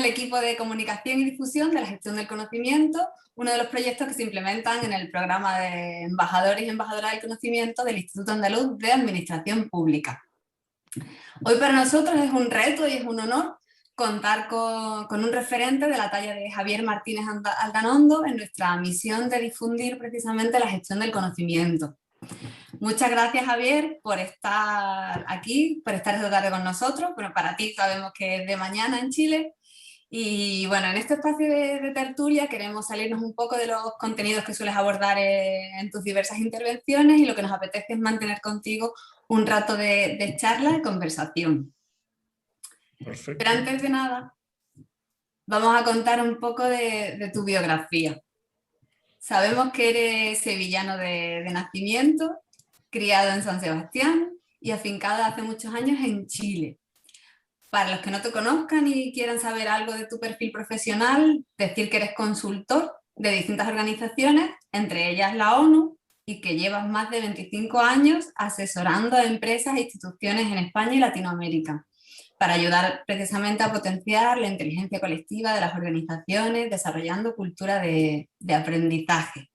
equipo de comunicación y difusión de la gestión del conocimiento, uno de los proyectos que se implementan en el programa de embajadores y embajadoras del conocimiento del Instituto Andaluz de Administración Pública. Hoy para nosotros es un reto y es un honor contar con un referente de la talla de Javier Martínez Aldanondo en nuestra misión de difundir precisamente la gestión del conocimiento. Muchas gracias, Javier, por estar aquí, por estar esta tarde con nosotros. Bueno, para ti sabemos que es de mañana en Chile. Y bueno, en este espacio de tertulia queremos salirnos un poco de los contenidos que sueles abordar en tus diversas intervenciones, y lo que nos apetece es mantener contigo un rato de charla y conversación. Perfecto. Pero antes de nada, vamos a contar un poco de tu biografía. Sabemos que eres sevillano de nacimiento, criado en San Sebastián y afincado hace muchos años en Chile. Para los que no te conozcan y quieran saber algo de tu perfil profesional, decir que eres consultor de distintas organizaciones, entre ellas la ONU, y que llevas más de 25 años asesorando a empresas e instituciones en España y Latinoamérica, para ayudar precisamente a potenciar la inteligencia colectiva de las organizaciones, desarrollando cultura de aprendizaje.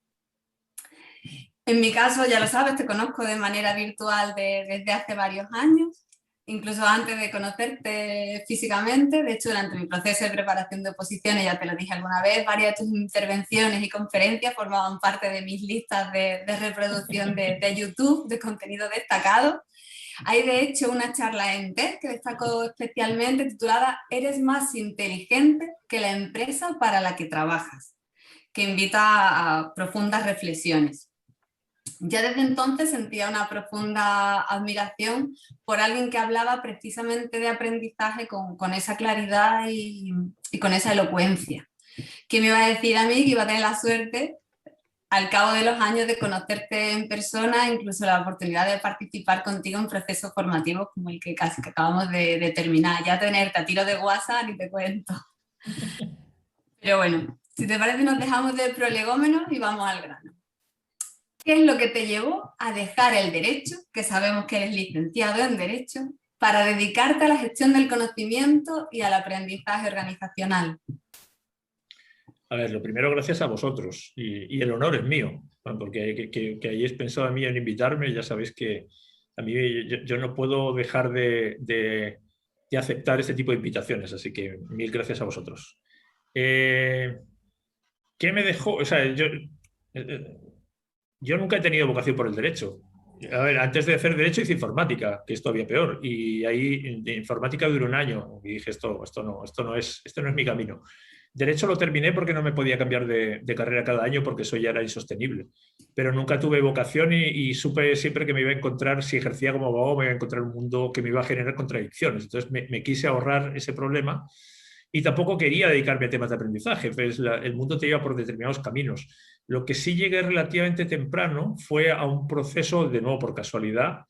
En mi caso, ya lo sabes, te conozco de manera virtual desde hace varios años, incluso antes de conocerte físicamente. De hecho, durante mi proceso de preparación de oposiciones, ya te lo dije alguna vez, varias de tus intervenciones y conferencias formaban parte de mis listas de reproducción de YouTube, de contenido destacado. Hay de hecho una charla en TED que destaco especialmente, titulada "Eres más inteligente que la empresa para la que trabajas", que invita a profundas reflexiones. Ya desde entonces sentía una profunda admiración por alguien que hablaba precisamente de aprendizaje con esa claridad y con esa elocuencia. ¿Quién me iba a decir a mí que iba a tener la suerte, al cabo de los años, de conocerte en persona, incluso la oportunidad de participar contigo en procesos formativos como el que casi que acabamos de terminar? Ya tenerte a tiro de WhatsApp ni te cuento. Pero bueno, si te parece, nos dejamos de prolegómenos y vamos al grano. ¿Qué es lo que te llevó a dejar el derecho, que sabemos que eres licenciado en Derecho, para dedicarte a la gestión del conocimiento y al aprendizaje organizacional? A ver, lo primero, gracias a vosotros, y el honor es mío, porque que hayáis pensado en mí en invitarme. Ya sabéis que a mí yo no puedo dejar de aceptar este tipo de invitaciones, así que mil gracias a vosotros. ¿Qué me dejó? O sea, yo nunca he tenido vocación por el derecho. A ver, antes de hacer derecho hice informática, que es todavía peor, y ahí de informática duró un año y dije, esto no es mi camino. Derecho lo terminé porque no me podía cambiar de carrera cada año, porque eso ya era insostenible. Pero nunca tuve vocación y supe siempre que me iba a encontrar, si ejercía como abogado, me iba a encontrar un mundo que me iba a generar contradicciones. Entonces me quise ahorrar ese problema y tampoco quería dedicarme a temas de aprendizaje. Pues el mundo te lleva por determinados caminos. Lo que sí llegué relativamente temprano fue a un proceso, de nuevo por casualidad,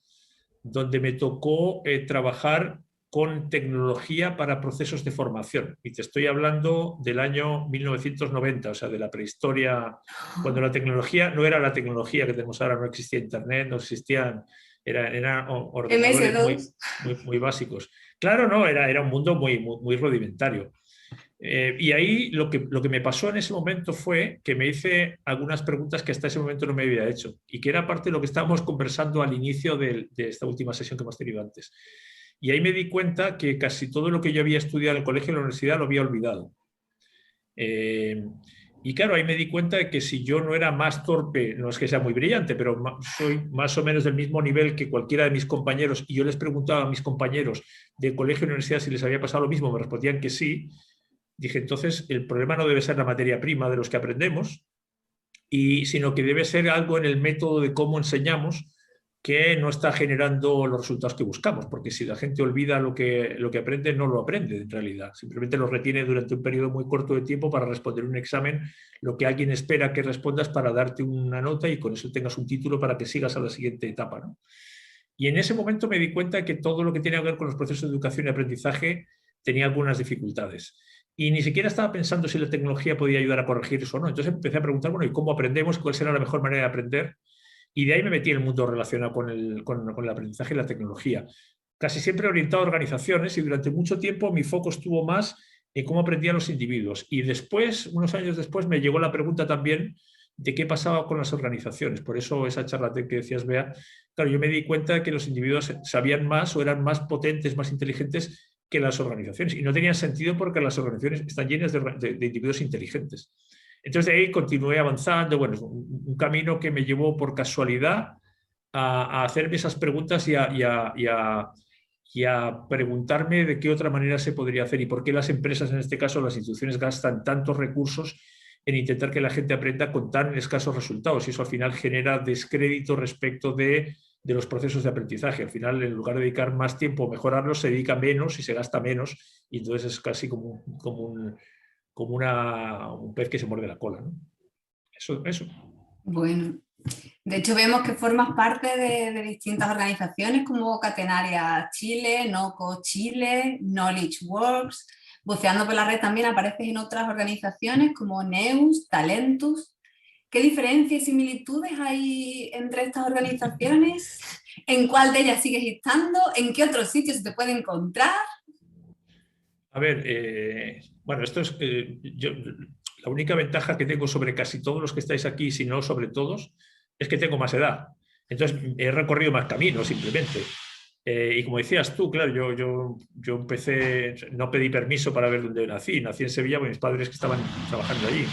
donde me tocó trabajar con tecnología para procesos de formación. Y te estoy hablando del año 1990, o sea, de la prehistoria, cuando la tecnología no era la tecnología que tenemos ahora, no existía Internet, no existían, eran ordenadores muy básicos. Claro, no, era un mundo muy rudimentario. Y ahí lo que me pasó en ese momento fue que me hice algunas preguntas que hasta ese momento no me había hecho, y que era parte de lo que estábamos conversando al inicio de esta última sesión que hemos tenido antes. Y ahí me di cuenta que casi todo lo que yo había estudiado en el colegio y en la universidad lo había olvidado. Y claro, ahí me di cuenta de que si yo no era más torpe, no es que sea muy brillante, pero soy más o menos del mismo nivel que cualquiera de mis compañeros, y yo les preguntaba a mis compañeros de colegio y universidad si les había pasado lo mismo, me respondían que sí. Dije, entonces el problema no debe ser la materia prima de los que aprendemos, sino que debe ser algo en el método de cómo enseñamos que no está generando los resultados que buscamos, porque si la gente olvida lo que aprende, no lo aprende en realidad, simplemente lo retiene durante un periodo muy corto de tiempo para responder un examen, lo que alguien espera que respondas para darte una nota y con eso tengas un título para que sigas a la siguiente etapa, ¿no? Y en ese momento me di cuenta que todo lo que tiene que ver con los procesos de educación y aprendizaje tenía algunas dificultades. Y ni siquiera estaba pensando si la tecnología podía ayudar a corregir eso o no. Entonces empecé a preguntar, bueno, ¿y cómo aprendemos? ¿Cuál será la mejor manera de aprender? Y de ahí me metí en el mundo relacionado con el aprendizaje y la tecnología. Casi siempre orientado a organizaciones, y durante mucho tiempo mi foco estuvo más en cómo aprendían los individuos. Y después, unos años después, me llegó la pregunta también de qué pasaba con las organizaciones. Por eso esa charla que decías, Bea, claro, yo me di cuenta de que los individuos sabían más o eran más potentes, más inteligentes que las organizaciones. Y no tenían sentido porque las organizaciones están llenas de individuos inteligentes. Entonces de ahí continué avanzando, bueno, es un camino que me llevó por casualidad a hacerme esas preguntas y a preguntarme de qué otra manera se podría hacer y por qué las empresas, en este caso las instituciones, gastan tantos recursos en intentar que la gente aprenda con tan escasos resultados. Y eso al final genera descrédito respecto de los procesos de aprendizaje. Al final, en lugar de dedicar más tiempo a mejorarlos, se dedica menos y se gasta menos. Y entonces es casi como un pez que se muerde la cola, ¿no? Eso. Bueno, de hecho vemos que formas parte de distintas organizaciones como Catenaria Chile, NOCO Chile, Knowledge Works. Buceando por la red también apareces en otras organizaciones como Neus, Talentus. ¿Qué diferencias y similitudes hay entre estas organizaciones? ¿En cuál de ellas sigues estando? ¿En qué otros sitios se te puede encontrar? A ver, bueno, esto es la única ventaja que tengo sobre casi todos los que estáis aquí, si no sobre todos, es que tengo más edad. Entonces he recorrido más camino simplemente. Y como decías tú, claro, yo empecé, no pedí permiso para ver dónde nací. Nací en Sevilla porque mis padres que estaban trabajando allí.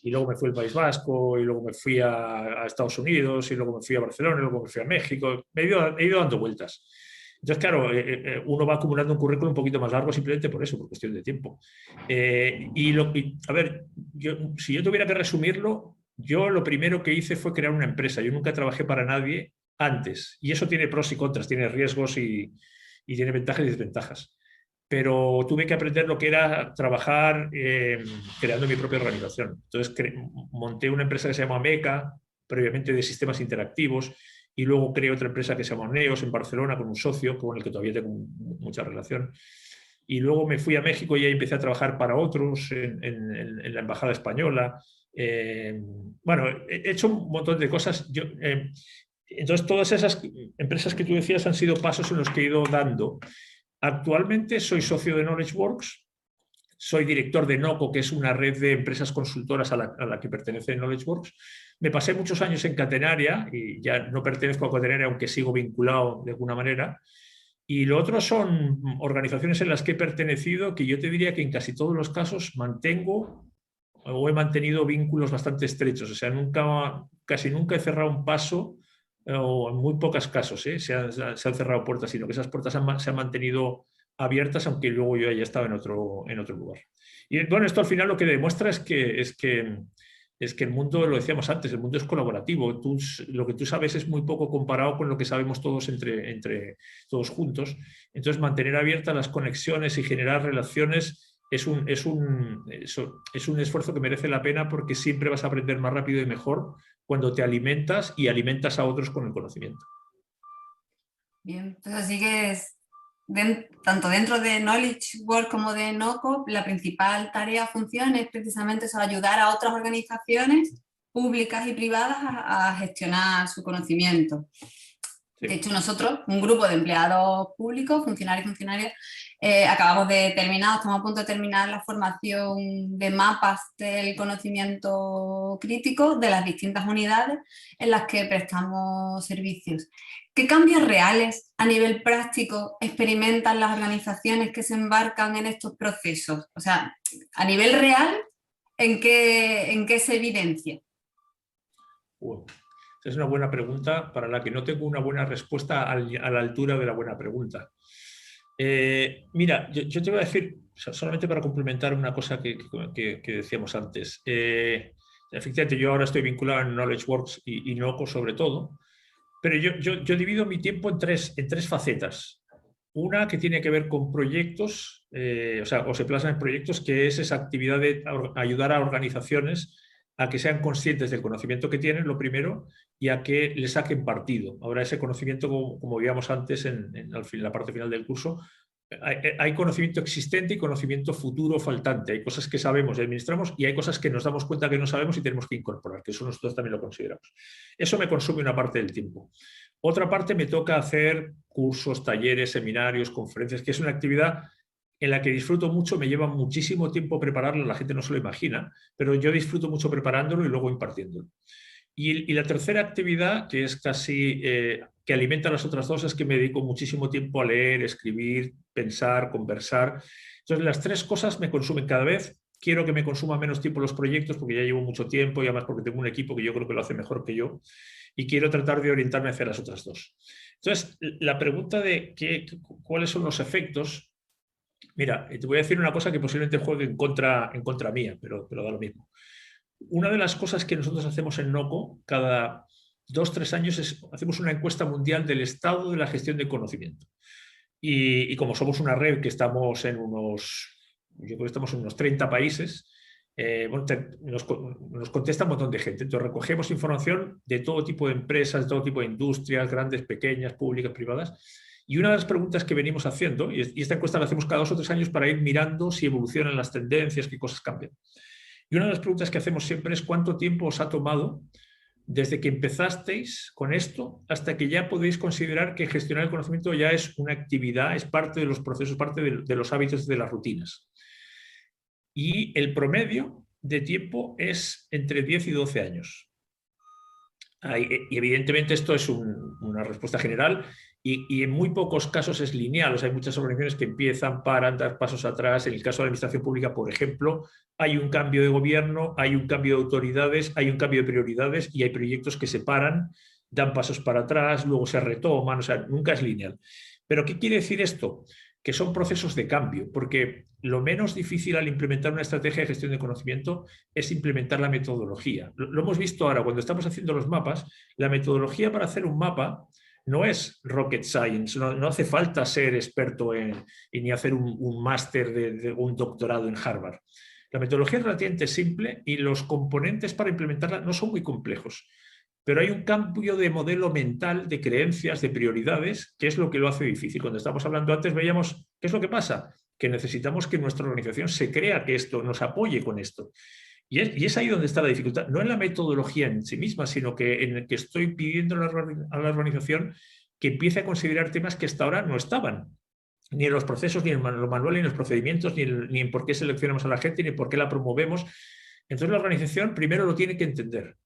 Y luego me fui al País Vasco, y luego me fui a Estados Unidos, y luego me fui a Barcelona, y luego me fui a México. He ido dando vueltas. Entonces, claro, uno va acumulando un currículum un poquito más largo simplemente por eso, por cuestión de tiempo. A ver, si yo tuviera que resumirlo, yo lo primero que hice fue crear una empresa. Yo nunca trabajé para nadie antes. Y eso tiene pros y contras, tiene riesgos y tiene ventajas y desventajas. Pero tuve que aprender lo que era trabajar creando mi propia organización. Entonces monté una empresa que se llama Meca, previamente de sistemas interactivos, y luego creé otra empresa que se llama Neos en Barcelona con un socio con el que todavía tengo mucha relación. Y luego me fui a México y ahí empecé a trabajar para otros en la Embajada Española. Bueno, he hecho un montón de cosas. Entonces, todas esas empresas que tú decías han sido pasos en los que he ido dando. Actualmente soy socio de Knowledge Works, soy director de NOCO, que es una red de empresas consultoras a la que pertenece Knowledge Works. Me pasé muchos años en Catenaria y ya no pertenezco a Catenaria, aunque sigo vinculado de alguna manera. Y lo otro son organizaciones en las que he pertenecido, que yo te diría que en casi todos los casos mantengo o he mantenido vínculos bastante estrechos. O sea, casi nunca he cerrado un paso, o en muy pocos casos se han cerrado puertas, sino que esas puertas se han mantenido abiertas, aunque luego yo haya estado en otro lugar. Y bueno, esto al final lo que demuestra es que el mundo, lo decíamos antes, el mundo es colaborativo. Lo que tú sabes es muy poco comparado con lo que sabemos todos entre todos juntos. Entonces, mantener abiertas las conexiones y generar relaciones es un esfuerzo que merece la pena, porque siempre vas a aprender más rápido y mejor cuando te alimentas y alimentas a otros con el conocimiento. Bien, pues así que tanto dentro de Knowledge Work como de NOCO, la principal tarea o función es precisamente eso, ayudar a otras organizaciones públicas y privadas a gestionar su conocimiento. Sí. De hecho, nosotros, un grupo de empleados públicos, funcionarios y funcionarias, estamos a punto de terminar la formación de mapas del conocimiento crítico de las distintas unidades en las que prestamos servicios. ¿Qué cambios reales a nivel práctico experimentan las organizaciones que se embarcan en estos procesos? O sea, a nivel real, ¿en qué se evidencia? Es una buena pregunta para la que no tengo una buena respuesta a la altura de la buena pregunta. Mira, yo te voy a decir, solamente para complementar una cosa que decíamos antes. Efectivamente, yo ahora estoy vinculado en Knowledge Works y NOCO sobre todo, pero yo divido mi tiempo en tres facetas. Una que tiene que ver con proyectos, o se plasma en proyectos, que es esa actividad de ayudar a organizaciones a que sean conscientes del conocimiento que tienen, lo primero, y a que le saquen partido. Ahora, ese conocimiento, como veíamos antes en la parte final del curso, hay conocimiento existente y conocimiento futuro faltante. Hay cosas que sabemos y administramos, y hay cosas que nos damos cuenta que no sabemos y tenemos que incorporar, que eso nosotros también lo consideramos. Eso me consume una parte del tiempo. Otra parte me toca hacer cursos, talleres, seminarios, conferencias, que es una actividad en la que disfruto mucho, me lleva muchísimo tiempo prepararlo, la gente no se lo imagina, pero yo disfruto mucho preparándolo y luego impartiéndolo. Y la tercera actividad, que es casi que alimenta las otras dos, es que me dedico muchísimo tiempo a leer, escribir, pensar, conversar. Entonces, las tres cosas me consumen cada vez. Quiero que me consuma menos tiempo los proyectos porque ya llevo mucho tiempo y además porque tengo un equipo que yo creo que lo hace mejor que yo. Y quiero tratar de orientarme hacia las otras dos. Entonces, la pregunta de cuáles son los efectos, mira, te voy a decir una cosa que posiblemente juegue en contra mía, pero da lo mismo. Una de las cosas que nosotros hacemos en NOCO cada 2-3 años es hacemos una encuesta mundial del estado de la gestión de conocimiento. Y como somos una red que estamos en yo creo que estamos en unos 30 países, bueno, nos contesta un montón de gente. Entonces recogemos información de todo tipo de empresas, de todo tipo de industrias, grandes, pequeñas, públicas, privadas. Y una de las preguntas que venimos haciendo, y esta encuesta la hacemos cada 2 o 3 años para ir mirando si evolucionan las tendencias, qué cosas cambian. Y una de las preguntas que hacemos siempre es ¿cuánto tiempo os ha tomado desde que empezasteis con esto hasta que ya podéis considerar que gestionar el conocimiento ya es una actividad, es parte de los procesos, parte de los hábitos, de las rutinas? Y el promedio de tiempo es entre 10 y 12 años. Y evidentemente esto es una respuesta general y en muy pocos casos es lineal. O sea, hay muchas organizaciones que empiezan, paran, dar pasos atrás. En el caso de la administración pública, por ejemplo, hay un cambio de gobierno, hay un cambio de autoridades, hay un cambio de prioridades y hay proyectos que se paran, dan pasos para atrás, luego se retoman. O sea, nunca es lineal. ¿Pero qué quiere decir esto? Que son procesos de cambio, porque lo menos difícil al implementar una estrategia de gestión de conocimiento es implementar la metodología. Lo hemos visto ahora, cuando estamos haciendo los mapas, la metodología para hacer un mapa no es rocket science, no hace falta ser experto ni hacer un máster de un doctorado en Harvard. La metodología es relativamente simple y los componentes para implementarla no son muy complejos. Pero hay un cambio de modelo mental, de creencias, de prioridades, que es lo que lo hace difícil. Cuando estábamos hablando antes veíamos, ¿qué es lo que pasa? Que necesitamos que nuestra organización se crea que esto, nos apoye con esto. Y es ahí donde está la dificultad, no en la metodología en sí misma, sino que en el que estoy pidiendo a la organización que empiece a considerar temas que hasta ahora no estaban, ni en los procesos, ni en los manuales, ni en los procedimientos, ni en por qué seleccionamos a la gente, ni por qué la promovemos. Entonces la organización primero lo tiene que entender.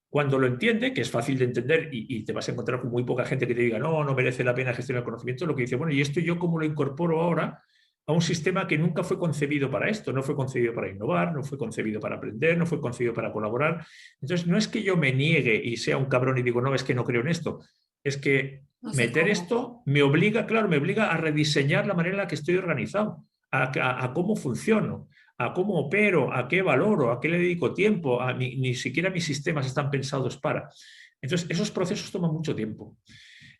Cuando lo entiende, que es fácil de entender y te vas a encontrar con muy poca gente que te diga no merece la pena gestionar el conocimiento, lo que dice, bueno, ¿y esto yo cómo lo incorporo ahora a un sistema que nunca fue concebido para esto? No fue concebido para innovar, no fue concebido para aprender, no fue concebido para colaborar. Entonces, no es que yo me niegue y sea un cabrón y digo, no, es que no creo en esto. Es que No sé meter cómo. esto me obliga a rediseñar la manera en la que estoy organizado, a cómo funciono, a cómo opero, a qué valoro, a qué le dedico tiempo, ni siquiera mis sistemas están pensados para. Entonces, esos procesos toman mucho tiempo.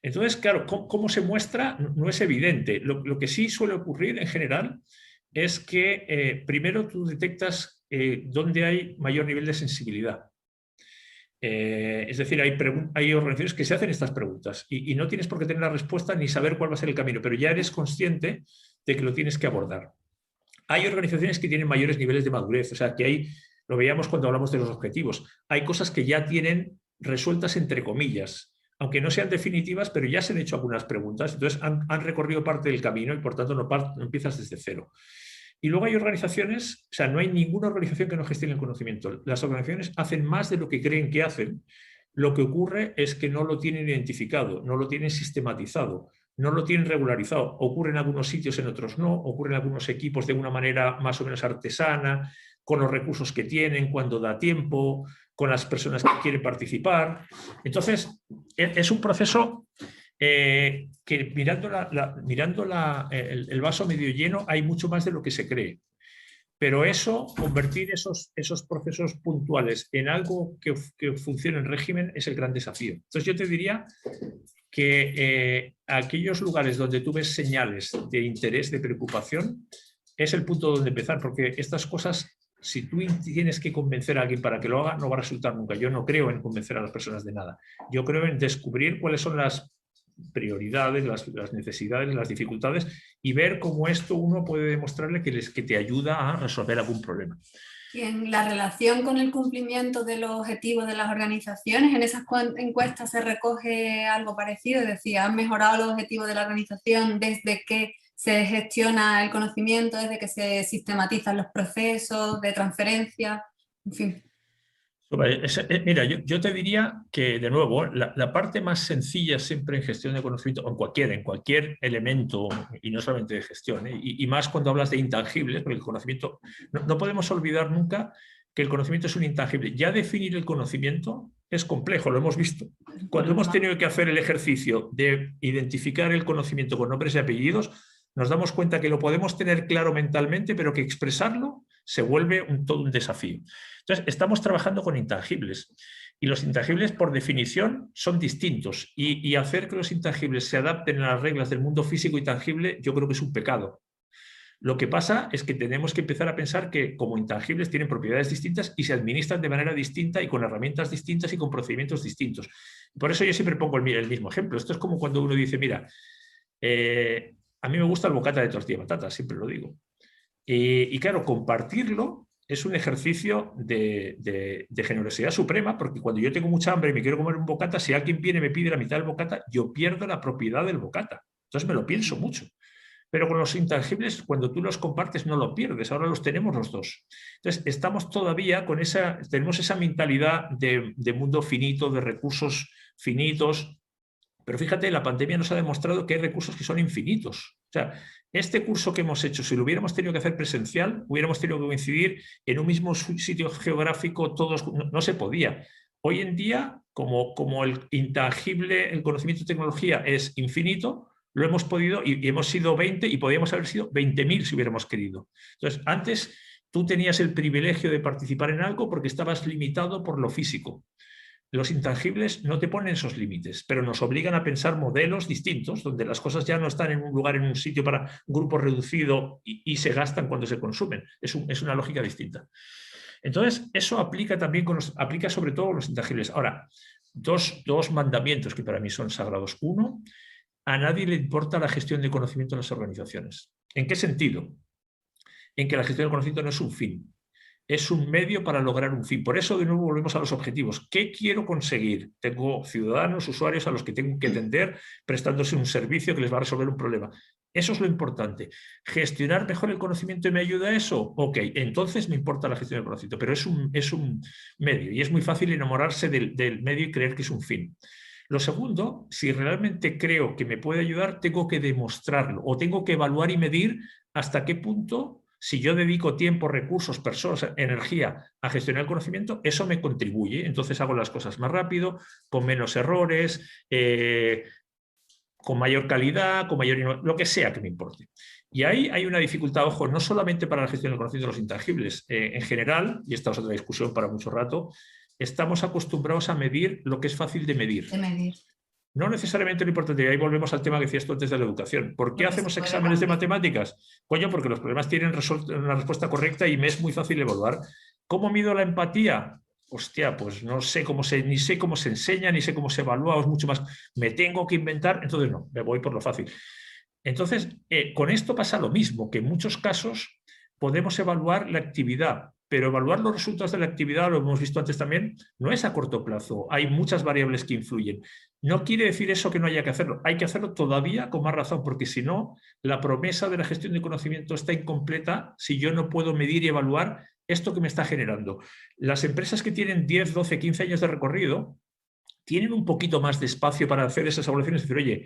Entonces, claro, ¿cómo se muestra? No es evidente. Lo que sí suele ocurrir en general es que primero tú detectas dónde hay mayor nivel de sensibilidad. Es decir, hay organizaciones que se hacen estas preguntas y no tienes por qué tener la respuesta ni saber cuál va a ser el camino, pero ya eres consciente de que lo tienes que abordar. Hay organizaciones que tienen mayores niveles de madurez, o sea, que lo veíamos cuando hablamos de los objetivos, hay cosas que ya tienen resueltas entre comillas, aunque no sean definitivas, pero ya se han hecho algunas preguntas, entonces han recorrido parte del camino y por tanto no empiezas desde cero. Y luego hay organizaciones, o sea, no hay ninguna organización que no gestione el conocimiento. Las organizaciones hacen más de lo que creen que hacen. Lo que ocurre es que no lo tienen identificado, no lo tienen sistematizado, no lo tienen regularizado. Ocurre en algunos sitios, en otros no. Ocurre en algunos equipos de una manera más o menos artesana, con los recursos que tienen, cuando da tiempo, con las personas que quieren participar. Entonces, es un proceso que mirando el vaso medio lleno hay mucho más de lo que se cree. Pero convertir esos procesos puntuales en algo que funcione en régimen es el gran desafío. Entonces yo te diría que aquellos lugares donde tú ves señales de interés, de preocupación, es el punto donde empezar, porque estas cosas, si tú tienes que convencer a alguien para que lo haga, no va a resultar nunca. Yo no creo en convencer a las personas de nada. Yo creo en descubrir cuáles son las prioridades, las necesidades, las dificultades y ver cómo esto uno puede demostrarle que te ayuda a resolver algún problema. Y en la relación con el cumplimiento de los objetivos de las organizaciones, en esas encuestas se recoge algo parecido, es decir, ¿han mejorado los objetivos de la organización desde que se gestiona el conocimiento, desde que se sistematizan los procesos de transferencia, en fin. Mira, yo te diría que, de nuevo, la parte más sencilla siempre en gestión de conocimiento, o en cualquier elemento, y no solamente de gestión, y más cuando hablas de intangibles, porque el conocimiento, no podemos olvidar nunca que el conocimiento es un intangible. Ya definir el conocimiento es complejo, lo hemos visto. Cuando hemos tenido que hacer el ejercicio de identificar el conocimiento con nombres y apellidos, nos damos cuenta que lo podemos tener claro mentalmente, pero que expresarlo se vuelve todo un desafío. Entonces, estamos trabajando con intangibles. Y los intangibles, por definición, son distintos. Y hacer que los intangibles se adapten a las reglas del mundo físico y tangible, yo creo que es un pecado. Lo que pasa es que tenemos que empezar a pensar que como intangibles tienen propiedades distintas y se administran de manera distinta y con herramientas distintas y con procedimientos distintos. Por eso yo siempre pongo el mismo ejemplo. Esto es como cuando uno dice, mira, a mí me gusta el bocata de tortilla de patata, siempre lo digo. Y claro, compartirlo es un ejercicio de generosidad suprema, porque cuando yo tengo mucha hambre y me quiero comer un bocata, si alguien viene y me pide la mitad del bocata, yo pierdo la propiedad del bocata. Entonces me lo pienso mucho. Pero con los intangibles, cuando tú los compartes, no lo pierdes. Ahora los tenemos los dos. Entonces, estamos todavía con tenemos esa mentalidad de mundo finito, de recursos finitos. Pero fíjate, la pandemia nos ha demostrado que hay recursos que son infinitos. O sea, este curso que hemos hecho, si lo hubiéramos tenido que hacer presencial, hubiéramos tenido que coincidir en un mismo sitio geográfico, todos, no se podía. Hoy en día, como el intangible, el conocimiento de tecnología es infinito, lo hemos podido y hemos sido 20 y podríamos haber sido 20.000 si hubiéramos querido. Entonces, antes tú tenías el privilegio de participar en algo porque estabas limitado por lo físico. Los intangibles no te ponen esos límites, pero nos obligan a pensar modelos distintos, donde las cosas ya no están en un lugar, en un sitio para un grupo reducido y se gastan cuando se consumen. Es una lógica distinta. Entonces, eso aplica también aplica sobre todo a los intangibles. Ahora, dos mandamientos que para mí son sagrados. Uno, a nadie le importa la gestión de conocimiento en las organizaciones. ¿En qué sentido? En que la gestión del conocimiento no es un fin, es un medio para lograr un fin. Por eso, de nuevo, volvemos a los objetivos. ¿Qué quiero conseguir? Tengo ciudadanos, usuarios a los que tengo que atender prestándose un servicio que les va a resolver un problema. Eso es lo importante. ¿Gestionar mejor el conocimiento y me ayuda a eso? Ok, entonces me importa la gestión del conocimiento, pero es un medio y es muy fácil enamorarse del medio y creer que es un fin. Lo segundo, si realmente creo que me puede ayudar, tengo que demostrarlo o tengo que evaluar y medir hasta qué punto, si yo dedico tiempo, recursos, personas, energía a gestionar el conocimiento, eso me contribuye. Entonces hago las cosas más rápido, con menos errores, con mayor calidad, con mayor lo que sea que me importe. Y ahí hay una dificultad, ojo, no solamente para la gestión del conocimiento de los intangibles. En general, y esta es otra discusión para mucho rato, estamos acostumbrados a medir lo que es fácil de medir. No necesariamente lo importante. Y ahí volvemos al tema que decías tú antes de la educación. ¿Por qué hacemos exámenes de matemáticas? Coño, porque los problemas tienen una respuesta correcta y me es muy fácil evaluar. ¿Cómo mido la empatía? Hostia, pues no sé ni sé cómo se enseña, ni sé cómo se evalúa, es mucho más. Me tengo que inventar, entonces no, me voy por lo fácil. Entonces, con esto pasa lo mismo, que en muchos casos podemos evaluar la actividad, pero evaluar los resultados de la actividad, lo hemos visto antes también, no es a corto plazo. Hay muchas variables que influyen. No quiere decir eso que no haya que hacerlo. Hay que hacerlo todavía con más razón, porque si no, la promesa de la gestión de conocimiento está incompleta si yo no puedo medir y evaluar esto que me está generando. Las empresas que tienen 10, 12, 15 años de recorrido tienen un poquito más de espacio para hacer esas evaluaciones y decir, oye,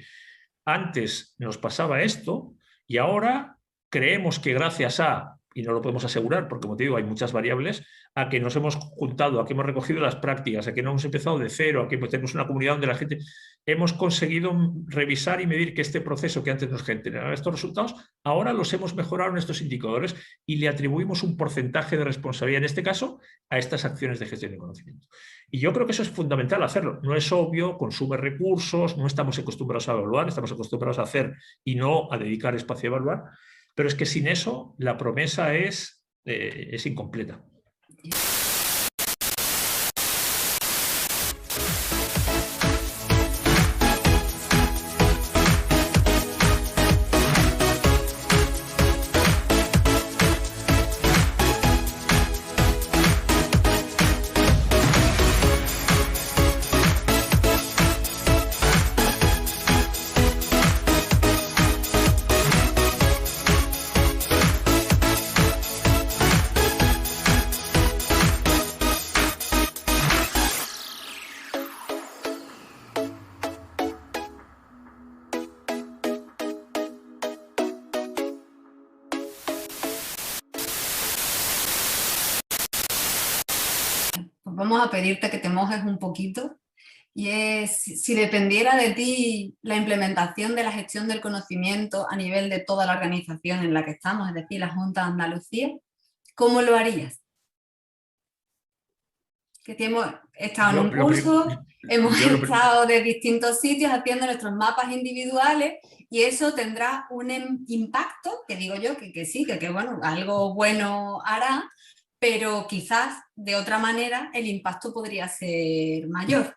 antes nos pasaba esto y ahora creemos que gracias a, y no lo podemos asegurar porque, como te digo, hay muchas variables, a que nos hemos juntado, a que hemos recogido las prácticas, a que no hemos empezado de cero, a que tenemos una comunidad donde la gente hemos conseguido revisar y medir que este proceso que antes nos generaba estos resultados, ahora los hemos mejorado en estos indicadores y le atribuimos un porcentaje de responsabilidad, en este caso, a estas acciones de gestión de conocimiento. Y yo creo que eso es fundamental hacerlo. No es obvio, consume recursos, no estamos acostumbrados a evaluar, estamos acostumbrados a hacer y no a dedicar espacio a evaluar, pero es que sin eso la promesa es incompleta. vamos a pedirte que te mojes un poquito. Y es, si dependiera de ti la implementación de la gestión del conocimiento a nivel de toda la organización en la que estamos, es decir, la Junta de Andalucía, ¿cómo lo harías? Que hemos estado en un curso, hemos estado de distintos sitios haciendo nuestros mapas individuales y eso tendrá un impacto, que digo yo que sí, que bueno, algo bueno hará, pero quizás de otra manera el impacto podría ser mayor.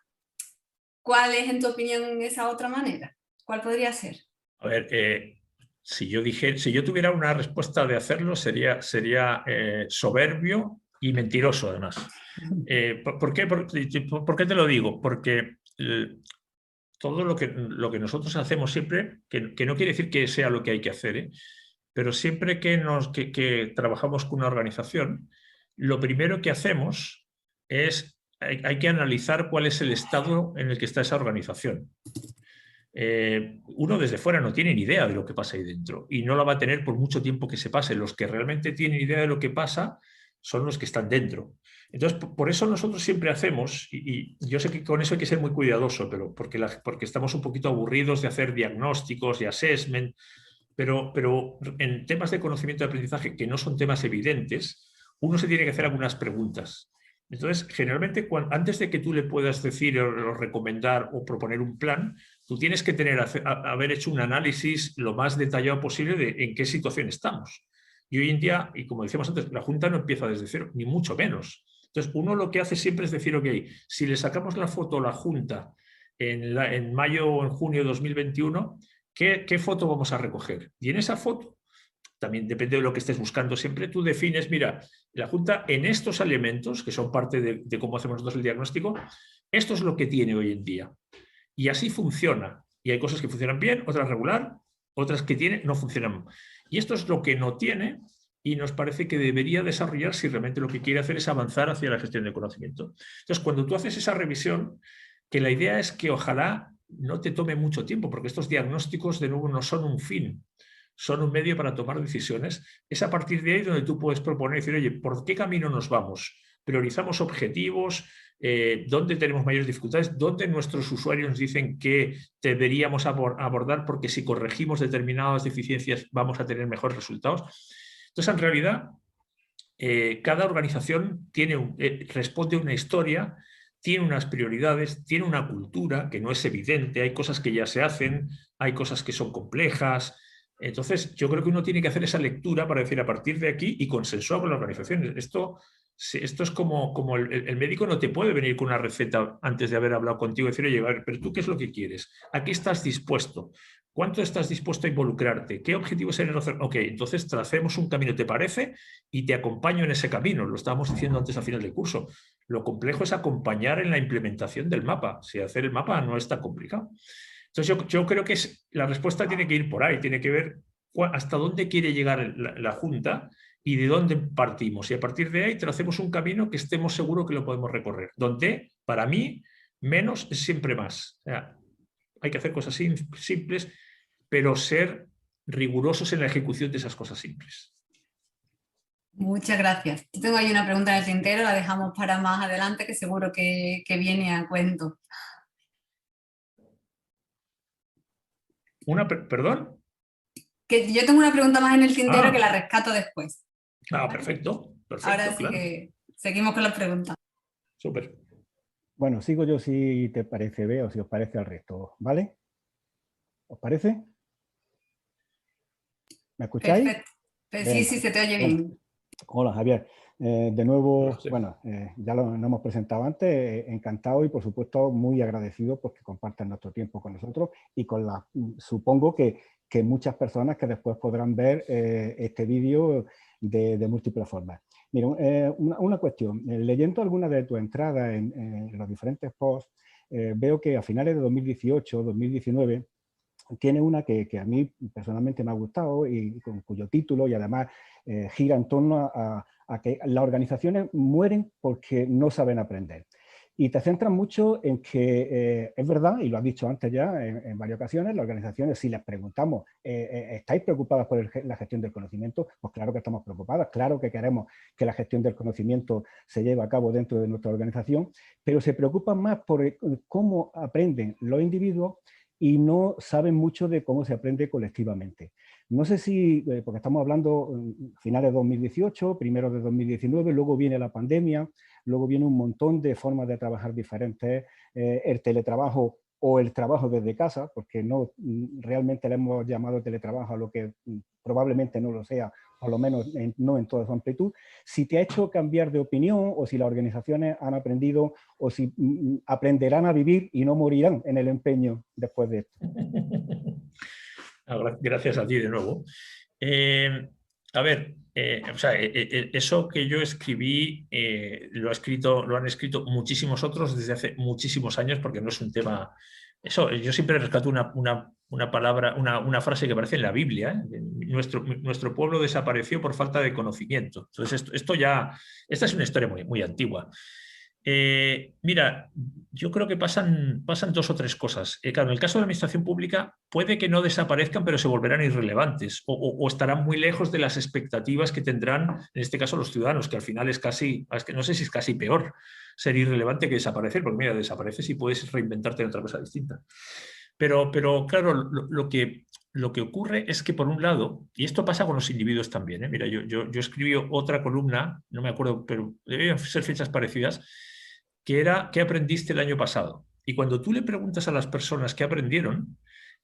¿Cuál es, en tu opinión, esa otra manera? ¿Cuál podría ser? A ver, si yo tuviera una respuesta de hacerlo, sería soberbio y mentiroso, además. ¿Por qué? ¿Por qué te lo digo? Porque todo lo que nosotros hacemos siempre, que no quiere decir que sea lo que hay que hacer, pero siempre que trabajamos con una organización, lo primero que hacemos es, hay que analizar cuál es el estado en el que está esa organización. Uno desde fuera no tiene ni idea de lo que pasa ahí dentro y no la va a tener por mucho tiempo que se pase. Los que realmente tienen idea de lo que pasa son los que están dentro. Entonces, por eso nosotros siempre hacemos, y yo sé que con eso hay que ser muy cuidadoso, pero porque estamos un poquito aburridos de hacer diagnósticos y assessment, pero en temas de conocimiento y aprendizaje que no son temas evidentes, uno se tiene que hacer algunas preguntas. Entonces, generalmente, antes de que tú le puedas decir o recomendar o proponer un plan, tú tienes que haber hecho un análisis lo más detallado posible de en qué situación estamos. Y hoy en día, y como decíamos antes, la Junta no empieza desde cero, ni mucho menos. Entonces, uno lo que hace siempre es decir, ok, si le sacamos la foto a la Junta en mayo o en junio de 2021, ¿qué foto vamos a recoger? Y en esa foto, también depende de lo que estés buscando, siempre tú defines, mira, la Junta en estos elementos, que son parte de cómo hacemos nosotros el diagnóstico, esto es lo que tiene hoy en día. Y así funciona. Y hay cosas que funcionan bien, otras regular, otras que no funcionan. Y esto es lo que no tiene y nos parece que debería desarrollar si realmente lo que quiere hacer es avanzar hacia la gestión del conocimiento. Entonces, cuando tú haces esa revisión, que la idea es que ojalá no te tome mucho tiempo, porque estos diagnósticos, de nuevo, no son un fin, son un medio para tomar decisiones. Es a partir de ahí donde tú puedes proponer y decir, oye, ¿por qué camino nos vamos? Priorizamos objetivos, dónde tenemos mayores dificultades, dónde nuestros usuarios nos dicen que deberíamos abordar porque si corregimos determinadas deficiencias vamos a tener mejores resultados. Entonces, en realidad, cada organización responde a una historia, tiene unas prioridades, tiene una cultura que no es evidente, hay cosas que ya se hacen, hay cosas que son complejas. Entonces, yo creo que uno tiene que hacer esa lectura para decir a partir de aquí y consensuar con la organización. Esto es como el médico no te puede venir con una receta antes de haber hablado contigo y decir, oye, a ver, pero tú qué es lo que quieres, ¿a qué estás dispuesto? ¿Cuánto estás dispuesto a involucrarte? ¿Qué objetivos eres hacer? Ok, entonces tracemos un camino, ¿te parece? Y te acompaño en ese camino. Lo estábamos diciendo antes al final del curso. Lo complejo es acompañar en la implementación del mapa. Si hacer el mapa no es tan complicado. Entonces yo creo que la respuesta tiene que ir por ahí, tiene que ver hasta dónde quiere llegar la Junta y de dónde partimos. Y a partir de ahí tracemos un camino que estemos seguros que lo podemos recorrer. Donde, para mí, menos es siempre más. O sea, hay que hacer cosas simples, pero ser rigurosos en la ejecución de esas cosas simples. Muchas gracias. Yo tengo ahí una pregunta en el tintero, la dejamos para más adelante, que seguro que viene a cuento. ¿Perdón? Que yo tengo una pregunta más en el tintero que la rescato después. Perfecto. Ahora sí, claro. que seguimos con las preguntas. Súper. Bueno, sigo yo si te parece, Bea, o si os parece al resto, ¿vale? ¿Os parece? ¿Me escucháis? Perfecto. Sí, se te oye bien. Hola, Javier. De nuevo, Sí. bueno, ya nos hemos presentado antes, encantado y por supuesto muy agradecido porque compartan nuestro tiempo con nosotros y supongo que muchas personas que después podrán ver este vídeo de múltiples formas. Mira, una cuestión, leyendo algunas de tus entradas en los diferentes posts, veo que a finales de 2018, 2019, tiene una que a mí personalmente me ha gustado y con cuyo título y además gira en torno a que las organizaciones mueren porque no saben aprender. Y te centras mucho en que es verdad, y lo has dicho antes ya en varias ocasiones, las organizaciones, si les preguntamos, ¿estáis preocupadas por la gestión del conocimiento? Pues claro que estamos preocupadas, claro que queremos que la gestión del conocimiento se lleve a cabo dentro de nuestra organización, pero se preocupan más por cómo aprenden los individuos y no saben mucho de cómo se aprende colectivamente. No sé si, porque estamos hablando finales de 2018, primero de 2019, luego viene la pandemia, luego viene un montón de formas de trabajar diferentes, el teletrabajo o el trabajo desde casa, porque no realmente le hemos llamado teletrabajo a lo que probablemente no lo sea, por lo menos no en toda su amplitud. Si te ha hecho cambiar de opinión o si las organizaciones han aprendido o si aprenderán a vivir y no morirán en el empeño después de esto. Gracias a ti de nuevo. A ver, o sea, eso que yo escribí lo han escrito muchísimos otros desde hace muchísimos años, porque no es un tema... Eso, yo siempre rescato una palabra, una frase que aparece en la Biblia. Nuestro pueblo desapareció por falta de conocimiento. Entonces, esta es una historia muy, muy antigua. Mira, yo creo que pasan dos o tres cosas. Claro, en el caso de la administración pública puede que no desaparezcan, pero se volverán irrelevantes o estarán muy lejos de las expectativas que tendrán, en este caso, los ciudadanos, que al final es que no sé si es casi peor ser irrelevante que desaparecer, porque mira, desapareces y puedes reinventarte en otra cosa distinta. Pero claro, lo que ocurre es que, por un lado, y esto pasa con los individuos también, mira, yo escribí otra columna, no me acuerdo, pero debían ser fechas parecidas, que era ¿qué aprendiste el año pasado? Y cuando tú le preguntas a las personas qué aprendieron,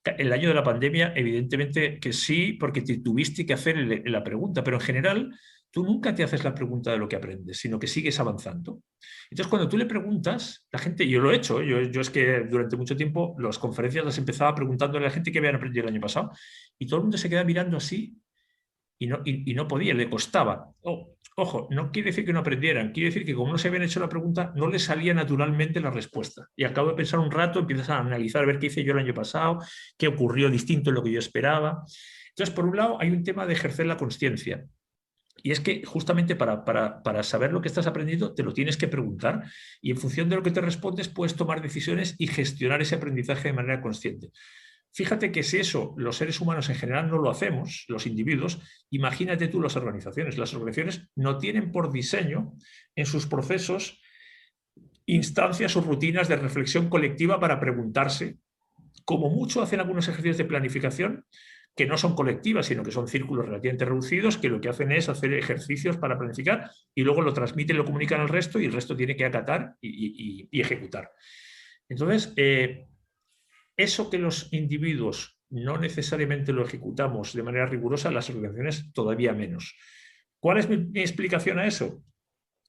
el año de la pandemia, evidentemente que sí, porque te tuviste que hacer la pregunta, pero en general tú nunca te haces la pregunta de lo que aprendes, sino que sigues avanzando. Entonces, cuando tú le preguntas, la gente, yo lo he hecho, yo es que durante mucho tiempo las conferencias las empezaba preguntándole a la gente qué habían aprendido el año pasado, y todo el mundo se queda mirando así y no podía, le costaba. Ojo, no quiere decir que no aprendieran, quiere decir que como no se habían hecho la pregunta, no les salía naturalmente la respuesta. Y al cabo de pensar un rato, empiezas a analizar, a ver qué hice yo el año pasado, qué ocurrió distinto en lo que yo esperaba. Entonces, por un lado, hay un tema de ejercer la consciencia. Y es que justamente para saber lo que estás aprendiendo, te lo tienes que preguntar y en función de lo que te respondes, puedes tomar decisiones y gestionar ese aprendizaje de manera consciente. Fíjate que si eso los seres humanos en general no lo hacemos, los individuos, imagínate tú las organizaciones. Las organizaciones no tienen por diseño en sus procesos instancias o rutinas de reflexión colectiva para preguntarse. Como mucho hacen algunos ejercicios de planificación que no son colectivas, sino que son círculos relativamente reducidos, que lo que hacen es hacer ejercicios para planificar y luego lo transmiten, lo comunican al resto y el resto tiene que acatar y ejecutar. Entonces, eso que los individuos no necesariamente lo ejecutamos de manera rigurosa, las organizaciones todavía menos. ¿Cuál es mi explicación a eso?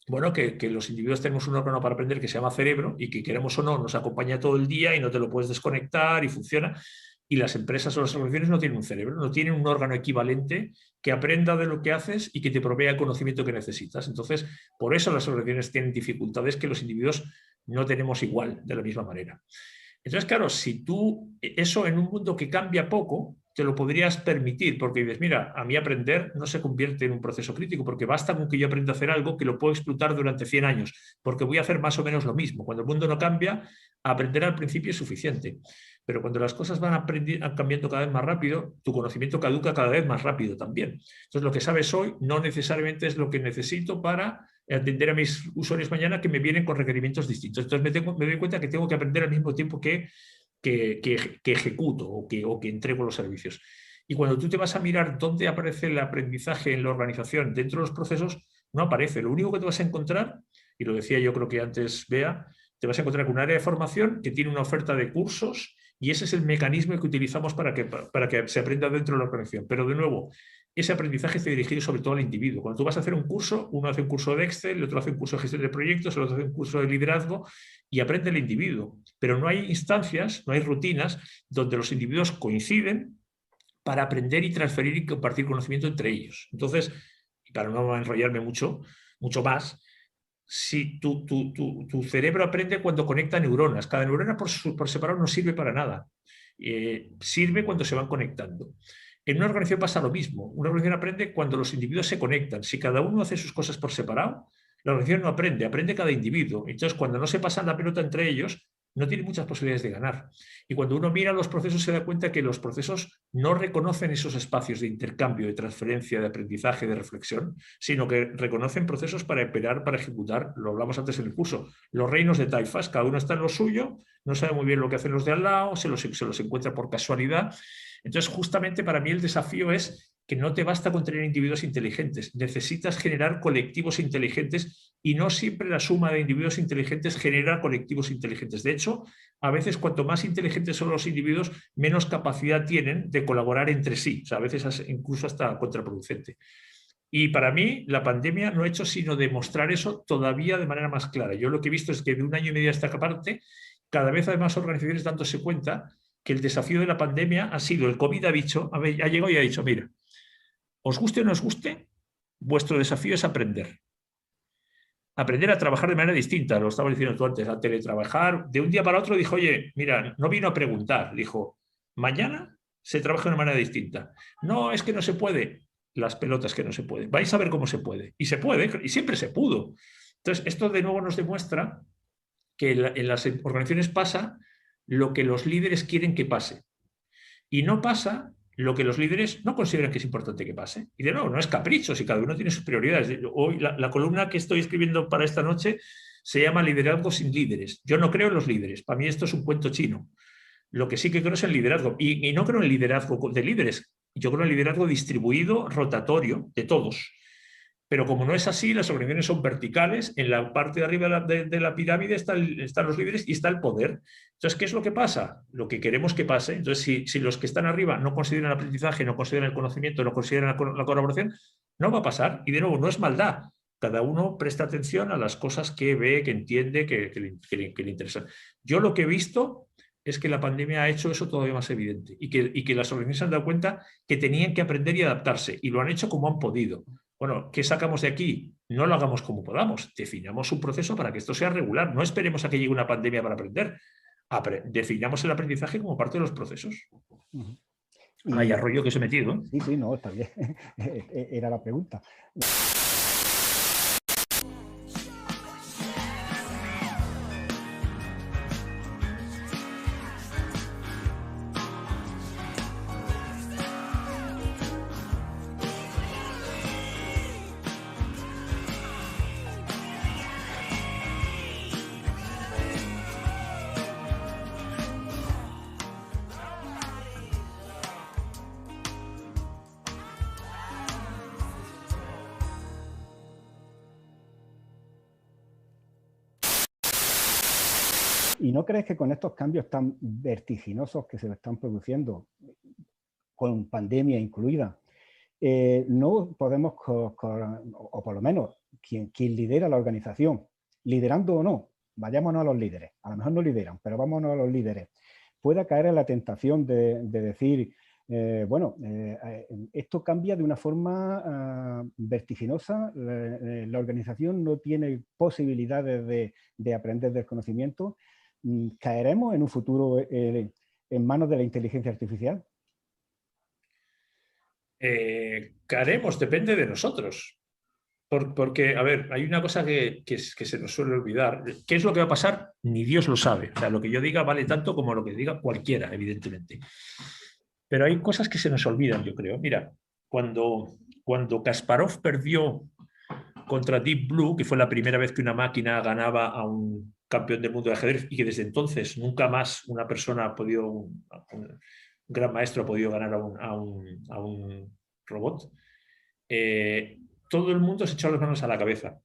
Bueno, que los individuos tenemos un órgano para aprender que se llama cerebro y que queremos o no nos acompaña todo el día y no te lo puedes desconectar y funciona. Y las empresas o las organizaciones no tienen un cerebro, no tienen un órgano equivalente que aprenda de lo que haces y que te provea el conocimiento que necesitas. Entonces, por eso las organizaciones tienen dificultades que los individuos no tenemos igual, de la misma manera. Entonces, claro, si tú eso en un mundo que cambia poco, te lo podrías permitir, porque dices, mira, a mí aprender no se convierte en un proceso crítico, porque basta con que yo aprenda a hacer algo que lo puedo explotar durante 100 años, porque voy a hacer más o menos lo mismo. Cuando el mundo no cambia, aprender al principio es suficiente. Pero cuando las cosas van cambiando cada vez más rápido, tu conocimiento caduca cada vez más rápido también. Entonces, lo que sabes hoy no necesariamente es lo que necesito para atender a mis usuarios mañana que me vienen con requerimientos distintos. Entonces, me doy cuenta que tengo que aprender al mismo tiempo que ejecuto o que entrego los servicios. Y cuando tú te vas a mirar dónde aparece el aprendizaje en la organización dentro de los procesos, no aparece. Lo único que te vas a encontrar, y lo decía yo creo que antes Bea, te vas a encontrar con un área de formación que tiene una oferta de cursos y ese es el mecanismo que utilizamos para que se aprenda dentro de la organización. Pero de nuevo, ese aprendizaje está dirigido sobre todo al individuo. Cuando tú vas a hacer un curso, uno hace un curso de Excel, el otro hace un curso de gestión de proyectos, el otro hace un curso de liderazgo y aprende el individuo. Pero no hay instancias, no hay rutinas donde los individuos coinciden para aprender y transferir y compartir conocimiento entre ellos. Entonces, para no enrollarme mucho más, si tu cerebro aprende cuando conecta neuronas. Cada neurona por separado no sirve para nada. Sirve cuando se van conectando. En una organización pasa lo mismo. Una organización aprende cuando los individuos se conectan. Si cada uno hace sus cosas por separado, La organización no aprende, aprende cada individuo. Entonces, cuando no se pasan la pelota entre ellos, no tiene muchas posibilidades de ganar. Y cuando uno mira los procesos se da cuenta que los procesos no reconocen esos espacios de intercambio, de transferencia, de aprendizaje, de reflexión, sino que reconocen procesos para esperar, para ejecutar, lo hablamos antes en el curso, los reinos de taifas, cada uno está en lo suyo, no sabe muy bien lo que hacen los de al lado, se los encuentra por casualidad. Entonces, justamente para mí el desafío es que no te basta con tener individuos inteligentes, necesitas generar colectivos inteligentes y no siempre la suma de individuos inteligentes genera colectivos inteligentes. De hecho, a veces cuanto más inteligentes son los individuos, menos capacidad tienen de colaborar entre sí. O sea, a veces incluso hasta contraproducente. Y para mí la pandemia no ha hecho sino demostrar eso todavía de manera más clara. Yo lo que he visto es que de un año y medio a esta parte, cada vez hay más organizaciones dándose cuenta que el desafío de la pandemia ha sido, el COVID ha llegado y ha dicho, mira, os guste o no os guste, vuestro desafío es aprender. Aprender a trabajar de manera distinta, lo estabas diciendo tú antes, a teletrabajar. De un día para otro dijo, oye, mira, no vino a preguntar, dijo, mañana se trabaja de una manera distinta. No, es que no se puede. Las pelotas que no se puede. Vais a ver cómo se puede. Y se puede, y siempre se pudo. Entonces, esto de nuevo nos demuestra que en las organizaciones pasa lo que los líderes quieren que pase. Y no pasa lo que los líderes no consideran que es importante que pase. Y de nuevo, no es capricho, si cada uno tiene sus prioridades. Hoy la columna que estoy escribiendo para esta noche se llama Liderazgo sin líderes. Yo no creo en los líderes. Para mí esto es un cuento chino. Lo que sí que creo es en liderazgo. Y no creo en liderazgo de líderes. Yo creo en liderazgo distribuido, rotatorio, de todos. Pero como no es así, las organizaciones son verticales, en la parte de arriba de la pirámide están los líderes y está el poder. Entonces, ¿qué es lo que pasa? Lo que queremos que pase. Entonces, si los que están arriba no consideran el aprendizaje, no consideran el conocimiento, no consideran la colaboración, no va a pasar. Y de nuevo, no es maldad. Cada uno presta atención a las cosas que ve, que entiende, que le interesan. Yo lo que he visto es que la pandemia ha hecho eso todavía más evidente y que las organizaciones se han dado cuenta que tenían que aprender y adaptarse y lo han hecho como han podido. Bueno, ¿qué sacamos de aquí? No lo hagamos como podamos, definamos un proceso para que esto sea regular, no esperemos a que llegue una pandemia para aprender, definamos el aprendizaje como parte de los procesos. Vaya rollo que os he metido, ¿eh? Sí, sí, no, está bien, era la pregunta. ¿Y no crees que con estos cambios tan vertiginosos que se están produciendo, con pandemia incluida, no podemos, o por lo menos quien lidera la organización, liderando o no, vayámonos a los líderes, a lo mejor no lideran, pero vámonos a los líderes, pueda caer en la tentación de decir, esto cambia de una forma vertiginosa, la organización no tiene posibilidades de aprender del conocimiento, ¿caeremos en un futuro en manos de la inteligencia artificial? Caeremos, depende de nosotros. Porque, a ver, hay una cosa que se nos suele olvidar. ¿Qué es lo que va a pasar? Ni Dios lo sabe. O sea, lo que yo diga vale tanto como lo que diga cualquiera, evidentemente. Pero hay cosas que se nos olvidan, yo creo. Mira, cuando Kasparov perdió contra Deep Blue, que fue la primera vez que una máquina ganaba a un campeón del mundo de ajedrez y que desde entonces nunca más una persona ha podido, un gran maestro ha podido ganar a un robot, todo el mundo se echó las manos a la cabeza.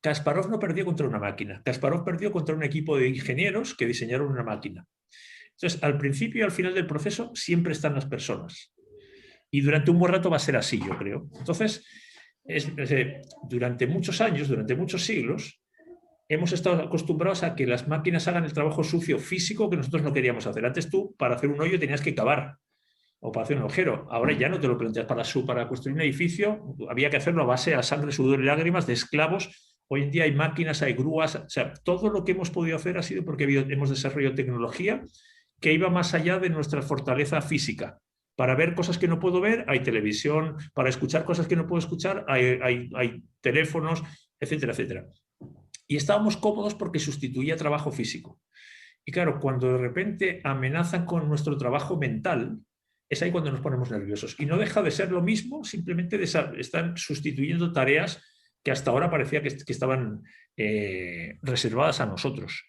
Kasparov no perdió contra una máquina, Kasparov perdió contra un equipo de ingenieros que diseñaron una máquina. Entonces, al principio y al final del proceso siempre están las personas. Y durante un buen rato va a ser así, yo creo. Entonces, durante muchos años, durante muchos siglos, hemos estado acostumbrados a que las máquinas hagan el trabajo sucio físico que nosotros no queríamos hacer. Antes tú, para hacer un hoyo, tenías que cavar o para hacer un agujero. Ahora ya no te lo planteas. Para construir un edificio había que hacerlo a base de sangre, sudor y lágrimas de esclavos. Hoy en día hay máquinas, hay grúas. O sea, todo lo que hemos podido hacer ha sido porque hemos desarrollado tecnología que iba más allá de nuestra fortaleza física. Para ver cosas que no puedo ver, hay televisión. Para escuchar cosas que no puedo escuchar, hay teléfonos. Es etcétera, etcétera. Y estábamos cómodos porque sustituía trabajo físico. Y claro, cuando de repente amenazan con nuestro trabajo mental, es ahí cuando nos ponemos nerviosos. Y no deja de ser lo mismo, simplemente están sustituyendo tareas que hasta ahora parecía que estaban reservadas a nosotros.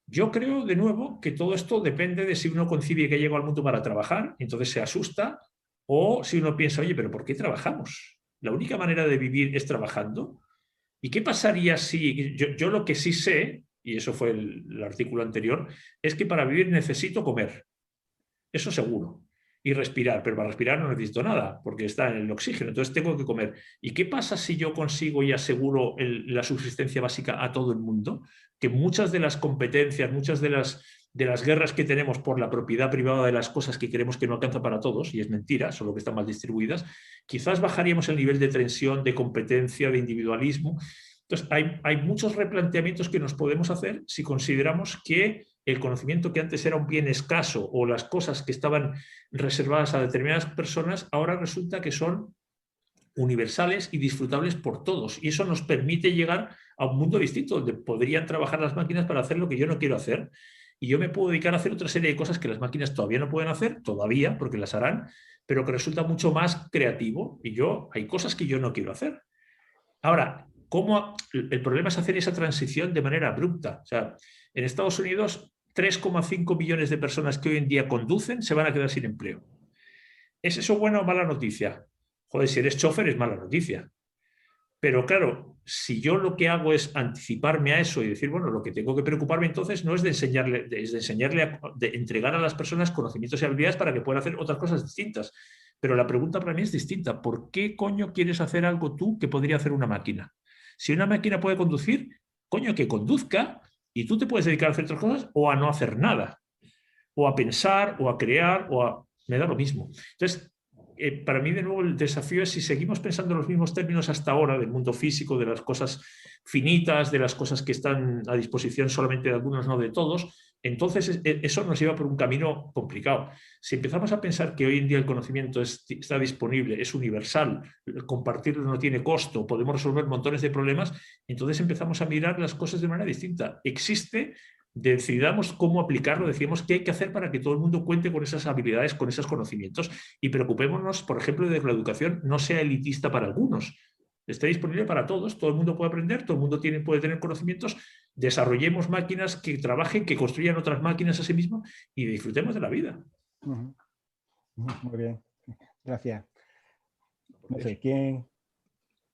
Yo creo, de nuevo, que todo esto depende de si uno concibe que llegó al mundo para trabajar, entonces se asusta, o si uno piensa, oye, pero ¿por qué trabajamos? La única manera de vivir es trabajando. ¿Y qué pasaría si... Yo lo que sí sé, y eso fue el artículo anterior, es que para vivir necesito comer. Eso seguro. Y respirar, pero para respirar no necesito nada, porque está en el oxígeno, entonces tengo que comer. ¿Y qué pasa si yo consigo y aseguro la subsistencia básica a todo el mundo? Que muchas de las competencias, muchas de las guerras que tenemos por la propiedad privada de las cosas que creemos que no alcanza para todos, y es mentira, solo que están mal distribuidas, quizás bajaríamos el nivel de tensión, de competencia, de individualismo. Entonces, hay muchos replanteamientos que nos podemos hacer si consideramos que el conocimiento que antes era un bien escaso o las cosas que estaban reservadas a determinadas personas, ahora resulta que son universales y disfrutables por todos. Y eso nos permite llegar a un mundo distinto, donde podrían trabajar las máquinas para hacer lo que yo no quiero hacer. Y yo me puedo dedicar a hacer otra serie de cosas que las máquinas todavía no pueden hacer, todavía, porque las harán, pero que resulta mucho más creativo. Y hay cosas que yo no quiero hacer. Ahora, el problema es hacer esa transición de manera abrupta. O sea, en Estados Unidos, 3,5 millones de personas que hoy en día conducen se van a quedar sin empleo. ¿Es eso buena o mala noticia? Joder, si eres chofer es mala noticia. Pero claro, si yo lo que hago es anticiparme a eso y decir, bueno, lo que tengo que preocuparme entonces no es de enseñarle, de entregar a las personas conocimientos y habilidades para que puedan hacer otras cosas distintas. Pero la pregunta para mí es distinta. ¿Por qué coño quieres hacer algo tú que podría hacer una máquina? Si una máquina puede conducir, coño, que conduzca y tú te puedes dedicar a hacer otras cosas o a no hacer nada. O a pensar, o a crear, me da lo mismo. Entonces, para mí, de nuevo, el desafío es si seguimos pensando en los mismos términos hasta ahora del mundo físico, de las cosas finitas, de las cosas que están a disposición solamente de algunos, no de todos, entonces eso nos lleva por un camino complicado. Si empezamos a pensar que hoy en día el conocimiento está disponible, es universal, compartirlo no tiene costo, podemos resolver montones de problemas, entonces empezamos a mirar las cosas de manera distinta. Existe... decidamos cómo aplicarlo, decimos qué hay que hacer para que todo el mundo cuente con esas habilidades, con esos conocimientos y preocupémonos, por ejemplo, de que la educación no sea elitista para algunos, esté disponible para todos, todo el mundo puede aprender, todo el mundo puede tener conocimientos, desarrollemos máquinas que trabajen, que construyan otras máquinas a sí mismos y disfrutemos de la vida. Muy bien, gracias. No sé, ¿quién?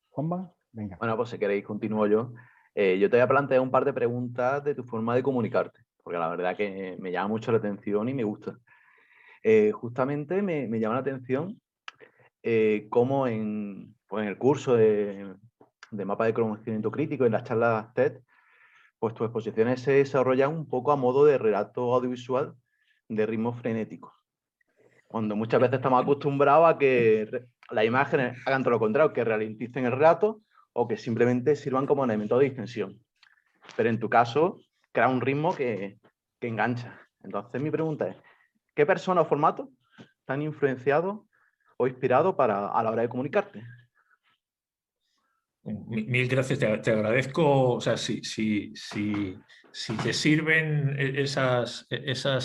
¿Juanma? Venga. Bueno, pues si queréis continúo yo. Yo te voy a plantear un par de preguntas de tu forma de comunicarte, porque la verdad que me llama mucho la atención y me gusta. Justamente me llama la atención cómo en el curso de mapa de conocimiento crítico, en las charlas TED, pues tus exposiciones se desarrollan un poco a modo de relato audiovisual de ritmo frenético. Cuando muchas veces estamos acostumbrados a que las imágenes hagan todo lo contrario, que ralenticen el relato, o que simplemente sirvan como elemento de distensión. Pero en tu caso, crea un ritmo que engancha. Entonces mi pregunta es, ¿qué persona o formato te han influenciado o inspirado a la hora de comunicarte? Mil gracias, te agradezco. O sea, si te sirven esas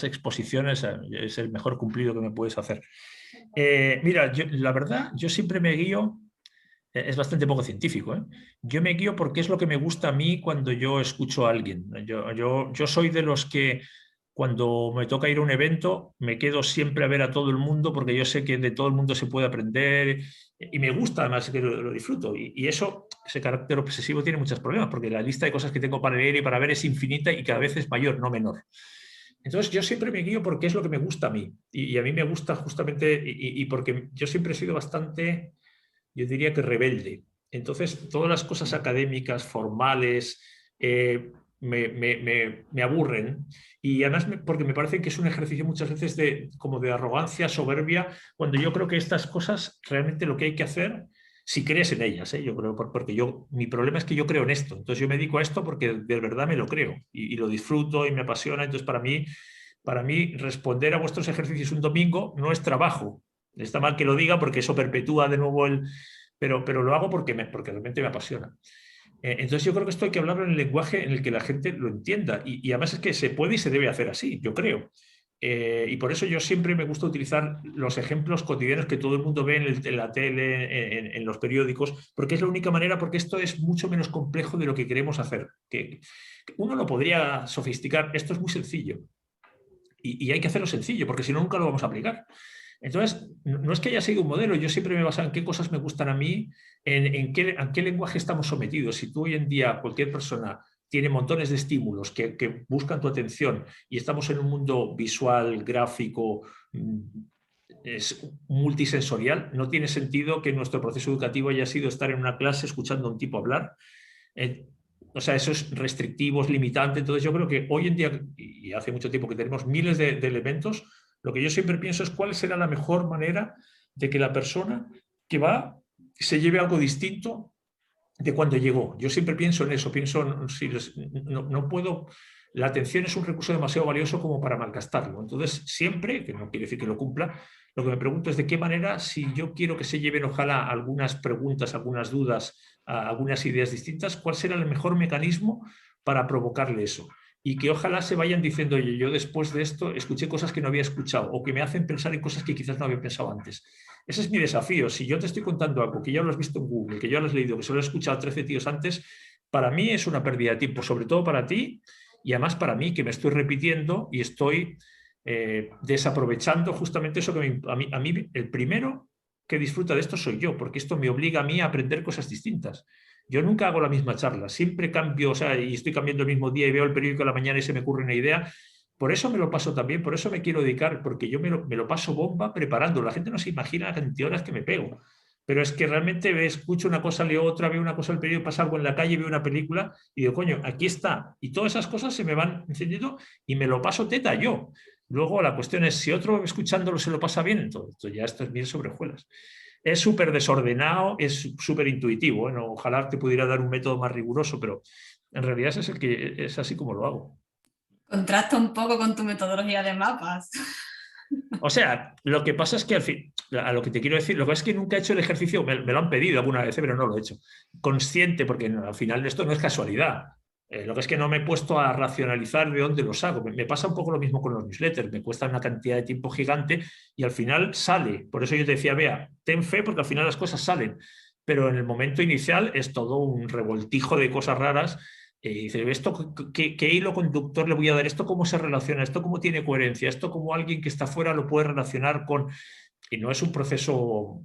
exposiciones, es el mejor cumplido que me puedes hacer. Mira, la verdad, yo siempre me guío... Es bastante poco científico, ¿eh? Yo me guío porque es lo que me gusta a mí cuando yo escucho a alguien. Yo soy de los que cuando me toca ir a un evento me quedo siempre a ver a todo el mundo porque yo sé que de todo el mundo se puede aprender y me gusta, además que lo disfruto. Y ese carácter obsesivo tiene muchos problemas porque la lista de cosas que tengo para leer y para ver es infinita y cada vez es mayor, no menor. Entonces yo siempre me guío porque es lo que me gusta a mí. Y a mí me gusta justamente y porque yo siempre he sido bastante... yo diría que rebelde. Entonces, todas las cosas académicas, formales, me aburren. Y además porque me parece que es un ejercicio muchas veces como de arrogancia, soberbia, cuando yo creo que estas cosas realmente lo que hay que hacer, si crees en ellas, yo creo, porque mi problema es que yo creo en esto. Entonces yo me dedico a esto porque de verdad me lo creo y lo disfruto y me apasiona. Entonces para mí responder a vuestros ejercicios un domingo no es trabajo. Está mal que lo diga porque eso perpetúa de nuevo pero lo hago porque realmente me apasiona. Entonces yo creo que esto hay que hablarlo en el lenguaje en el que la gente lo entienda y además es que se puede y se debe hacer así, yo creo. Y por eso yo siempre me gusta utilizar los ejemplos cotidianos que todo el mundo ve en la tele, en los periódicos, porque es la única manera, porque esto es mucho menos complejo de lo que queremos hacer. Que uno lo podría sofisticar, esto es muy sencillo y hay que hacerlo sencillo, porque si no nunca lo vamos a aplicar. Entonces, no es que haya sido un modelo, yo siempre me baso en qué cosas me gustan a mí, a qué lenguaje estamos sometidos. Si tú hoy en día, cualquier persona tiene montones de estímulos que buscan tu atención y estamos en un mundo visual, gráfico, es multisensorial, no tiene sentido que nuestro proceso educativo haya sido estar en una clase escuchando a un tipo hablar. O sea, eso es restrictivo, es limitante. Entonces yo creo que hoy en día, y hace mucho tiempo que tenemos miles de elementos, lo que yo siempre pienso es cuál será la mejor manera de que la persona que va se lleve algo distinto de cuando llegó. Yo siempre pienso en eso, pienso, no puedo, la atención es un recurso demasiado valioso como para malgastarlo. Entonces, siempre, que no quiere decir que lo cumpla, lo que me pregunto es de qué manera, si yo quiero que se lleven, ojalá, algunas preguntas, algunas dudas, algunas ideas distintas, ¿cuál será el mejor mecanismo para provocarle eso? Y que ojalá se vayan diciendo, oye, yo después de esto escuché cosas que no había escuchado o que me hacen pensar en cosas que quizás no había pensado antes. Ese es mi desafío. Si yo te estoy contando algo que ya lo has visto en Google, que ya lo has leído, que se lo he escuchado 13 tíos antes, para mí es una pérdida de tiempo, sobre todo para ti y además para mí, que me estoy repitiendo y estoy desaprovechando justamente eso que a mí el primero que disfruta de esto soy yo, porque esto me obliga a mí a aprender cosas distintas. Yo nunca hago la misma charla, siempre cambio, o sea, y estoy cambiando el mismo día y veo el periódico a la mañana y se me ocurre una idea. Por eso me lo paso también, por eso me quiero dedicar, porque yo me lo paso bomba preparando. La gente no se imagina la cantidad de horas que me pego. Pero es que realmente escucho una cosa, leo otra, veo una cosa en el periódico, pasa algo en la calle, veo una película y digo, coño, aquí está. Y todas esas cosas se me van encendiendo y me lo paso teta yo. Luego la cuestión es, si otro escuchándolo se lo pasa bien, entonces ya esto es miel sobre hojuelas. Es súper desordenado, es súper intuitivo. Bueno, ojalá te pudiera dar un método más riguroso, pero en realidad es así como lo hago. Contrasta un poco con tu metodología de mapas. O sea, lo que pasa es que al fin, a lo que te quiero decir, lo que es que nunca he hecho el ejercicio, me lo han pedido alguna vez, pero no lo he hecho. Consciente, porque al final esto no es casualidad. Lo que es que no me he puesto a racionalizar de dónde los hago. Me pasa un poco lo mismo con los newsletters. Me cuesta una cantidad de tiempo gigante y al final sale. Por eso yo te decía, vea, ten fe porque al final las cosas salen. Pero en el momento inicial es todo un revoltijo de cosas raras. Dice, ¿esto qué hilo conductor le voy a dar? ¿Esto cómo se relaciona? ¿Esto cómo tiene coherencia? ¿Esto cómo alguien que está fuera lo puede relacionar con...? Y no es un proceso,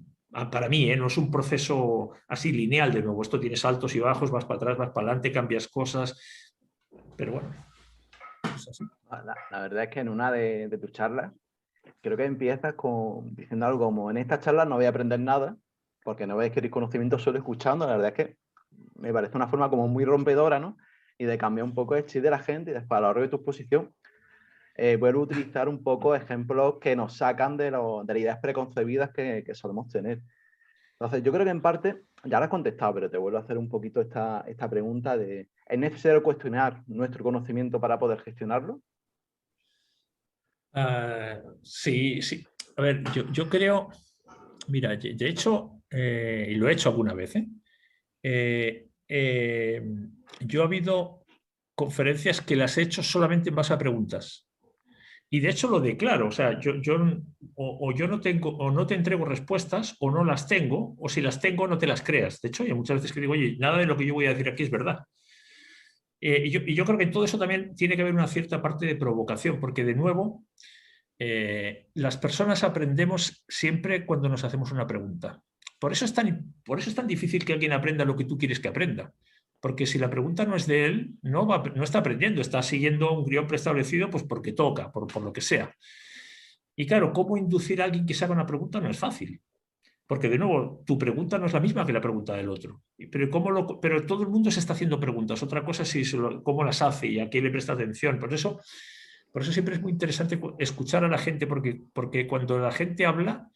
para mí, no es un proceso así lineal de nuevo. Esto tiene saltos y bajos, vas para atrás, vas para adelante, cambias cosas. Pero bueno, es así. La verdad es que en una de tus charlas, creo que empiezas diciendo algo como, en esta charla no voy a aprender nada, porque no voy a adquirir conocimiento solo escuchando. La verdad es que me parece una forma como muy rompedora, ¿no? Y de cambiar un poco el chip de la gente y después a lo largo de tu exposición vuelvo a utilizar un poco ejemplos que nos sacan de las ideas preconcebidas que solemos tener. Entonces, yo creo que en parte, ya la has contestado, pero te vuelvo a hacer un poquito esta pregunta de, ¿es necesario cuestionar nuestro conocimiento para poder gestionarlo? Sí. A ver, yo creo, mira, de hecho, y lo he hecho alguna vez, yo ha habido conferencias que las he hecho solamente en base a preguntas. Y de hecho lo declaro, o sea, yo no tengo, o no te entrego respuestas, o no las tengo, o si las tengo no te las creas. De hecho, hay muchas veces que digo, oye, nada de lo que yo voy a decir aquí es verdad. Y yo creo que en todo eso también tiene que haber una cierta parte de provocación, porque de nuevo, las personas aprendemos siempre cuando nos hacemos una pregunta. Por eso es tan difícil que alguien aprenda lo que tú quieres que aprenda. Porque si la pregunta no es de él, no está aprendiendo, está siguiendo un guión preestablecido pues porque toca, por lo que sea. Y claro, ¿cómo inducir a alguien que se haga una pregunta? No es fácil. Porque, de nuevo, tu pregunta no es la misma que la pregunta del otro. Pero todo el mundo se está haciendo preguntas. Otra cosa es cómo las hace y a qué le presta atención. Por eso siempre es muy interesante escuchar a la gente, porque cuando la gente habla,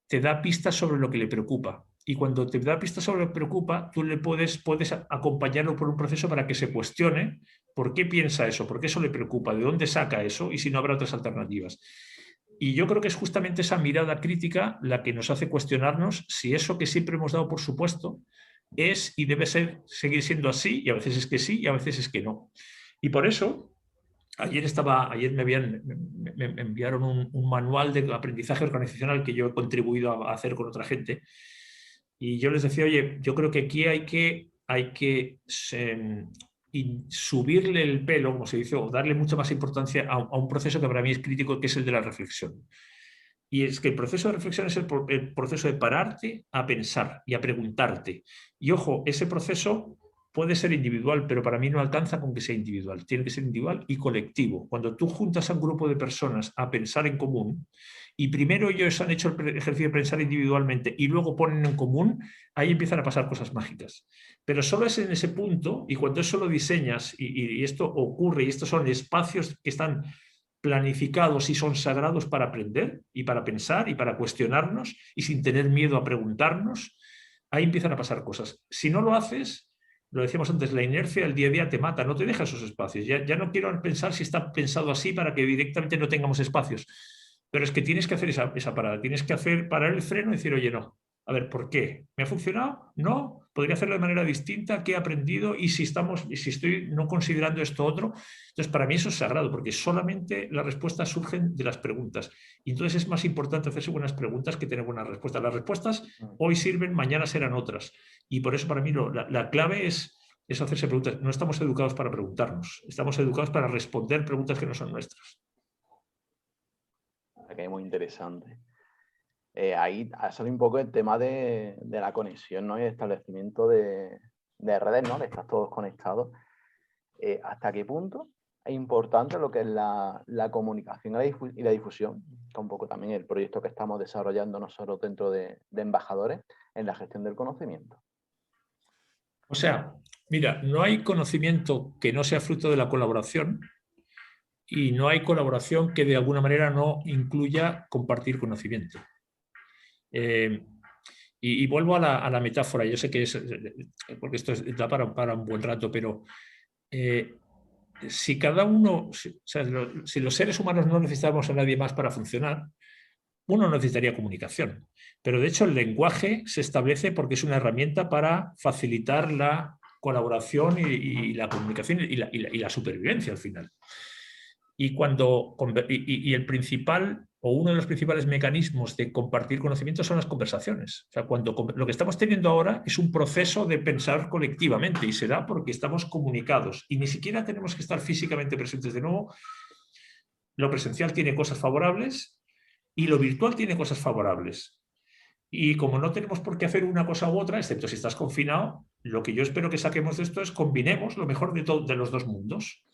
te da pistas sobre lo que le preocupa. Y cuando te da pistas sobre lo que le preocupa, tú le puedes acompañarlo por un proceso para que se cuestione por qué piensa eso, por qué eso le preocupa, de dónde saca eso y si no habrá otras alternativas. Y yo creo que es justamente esa mirada crítica la que nos hace cuestionarnos si eso que siempre hemos dado por supuesto es y debe seguir siendo así, y a veces es que sí y a veces es que no. Y por eso, ayer me enviaron un manual de aprendizaje organizacional que yo he contribuido a hacer con otra gente, y yo les decía, oye, yo creo que aquí hay que subirle el pelo, como se dice, o darle mucha más importancia a un proceso que para mí es crítico, que es el de la reflexión. Y es que el proceso de reflexión es el proceso de pararte a pensar y a preguntarte. Y ojo, ese proceso puede ser individual, pero para mí no alcanza con que sea individual. Tiene que ser individual y colectivo. Cuando tú juntas a un grupo de personas a pensar en común, y primero ellos han hecho el ejercicio de pensar individualmente y luego ponen en común, ahí empiezan a pasar cosas mágicas. Pero solo es en ese punto, y cuando eso lo diseñas y esto ocurre, y estos son espacios que están planificados y son sagrados para aprender y para pensar y para cuestionarnos y sin tener miedo a preguntarnos, ahí empiezan a pasar cosas. Si no lo haces, lo decíamos antes, la inercia del día a día te mata, no te deja esos espacios. Ya no quiero pensar si está pensado así para que directamente no tengamos espacios, pero es que tienes que hacer esa parada, tienes que parar el freno y decir, oye, no, a ver, ¿por qué? ¿Me ha funcionado? No. ¿Podría hacerlo de manera distinta? ¿Qué he aprendido? Y si estoy no considerando esto otro. Entonces, para mí eso es sagrado, porque solamente las respuestas surgen de las preguntas. Y entonces es más importante hacerse buenas preguntas que tener buenas respuestas. Las respuestas hoy sirven, mañana serán otras. Y por eso para mí la clave es hacerse preguntas. No estamos educados para preguntarnos, estamos educados para responder preguntas que no son nuestras. Que es muy interesante. Ahí ha salido un poco el tema de la conexión, ¿no? Y el establecimiento de redes, ¿no? De estar todos conectados. ¿Hasta qué punto es importante lo que es la comunicación y la difusión? Que un poco también el proyecto que estamos desarrollando nosotros dentro de embajadores en la gestión del conocimiento. O sea, mira, no hay conocimiento que no sea fruto de la colaboración, y no hay colaboración que de alguna manera no incluya compartir conocimiento. Y vuelvo a la metáfora, yo sé que es, porque esto da para un buen rato, pero si cada uno, si los seres humanos no necesitamos a nadie más para funcionar, uno necesitaría comunicación. Pero de hecho el lenguaje se establece porque es una herramienta para facilitar la colaboración y la comunicación y la supervivencia al final. Y el principal o uno de los principales mecanismos de compartir conocimiento son las conversaciones. O sea, lo que estamos teniendo ahora es un proceso de pensar colectivamente, y se da porque estamos comunicados y ni siquiera tenemos que estar físicamente presentes. De nuevo, lo presencial tiene cosas favorables y lo virtual tiene cosas favorables. Y como no tenemos por qué hacer una cosa u otra, excepto si estás confinado, lo que yo espero que saquemos de esto es combinemos lo mejor de los dos mundos.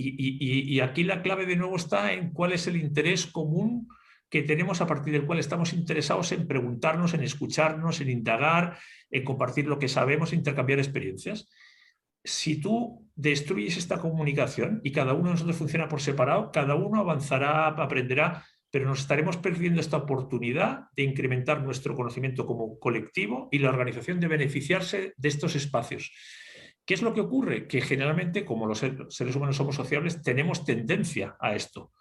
Y aquí la clave de nuevo está en cuál es el interés común que tenemos, a partir del cual estamos interesados en preguntarnos, en escucharnos, en indagar, en compartir lo que sabemos, intercambiar experiencias. Si tú destruyes esta comunicación y cada uno de nosotros funciona por separado, cada uno avanzará, aprenderá, pero nos estaremos perdiendo esta oportunidad de incrementar nuestro conocimiento como colectivo y la organización de beneficiarse de estos espacios. ¿Qué es lo que ocurre? Que generalmente, como los seres humanos somos sociables, tenemos tendencia a esto.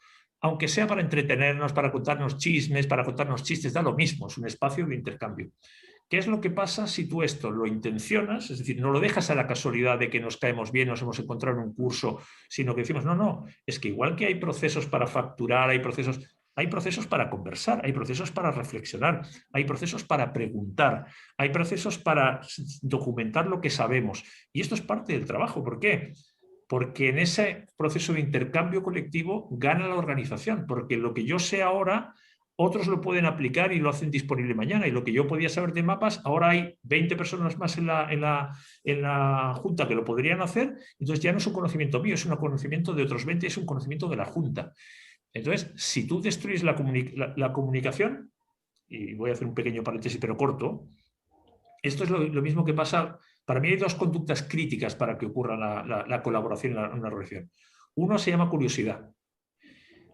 Aunque sea para entretenernos, para contarnos chismes, para contarnos chistes, da lo mismo, es un espacio de intercambio. ¿Qué es lo que pasa si tú esto lo intencionas? Es decir, no lo dejas a la casualidad de que nos caemos bien, nos hemos encontrado en un curso, sino que decimos, no, es que igual que hay procesos para facturar, hay procesos para conversar, hay procesos para reflexionar, hay procesos para preguntar, hay procesos para documentar lo que sabemos. Y esto es parte del trabajo. ¿Por qué? Porque en ese proceso de intercambio colectivo gana la organización, porque lo que yo sé ahora, otros lo pueden aplicar y lo hacen disponible mañana. Y lo que yo podía saber de mapas, ahora hay 20 personas más en la Junta que lo podrían hacer. Entonces ya no es un conocimiento mío, es un conocimiento de otros 20, es un conocimiento de la Junta. Entonces, si tú destruyes la comunicación, y voy a hacer un pequeño paréntesis pero corto, esto es lo mismo que pasa. Para mí hay dos conductas críticas para que ocurra la colaboración en una relación. Uno se llama curiosidad.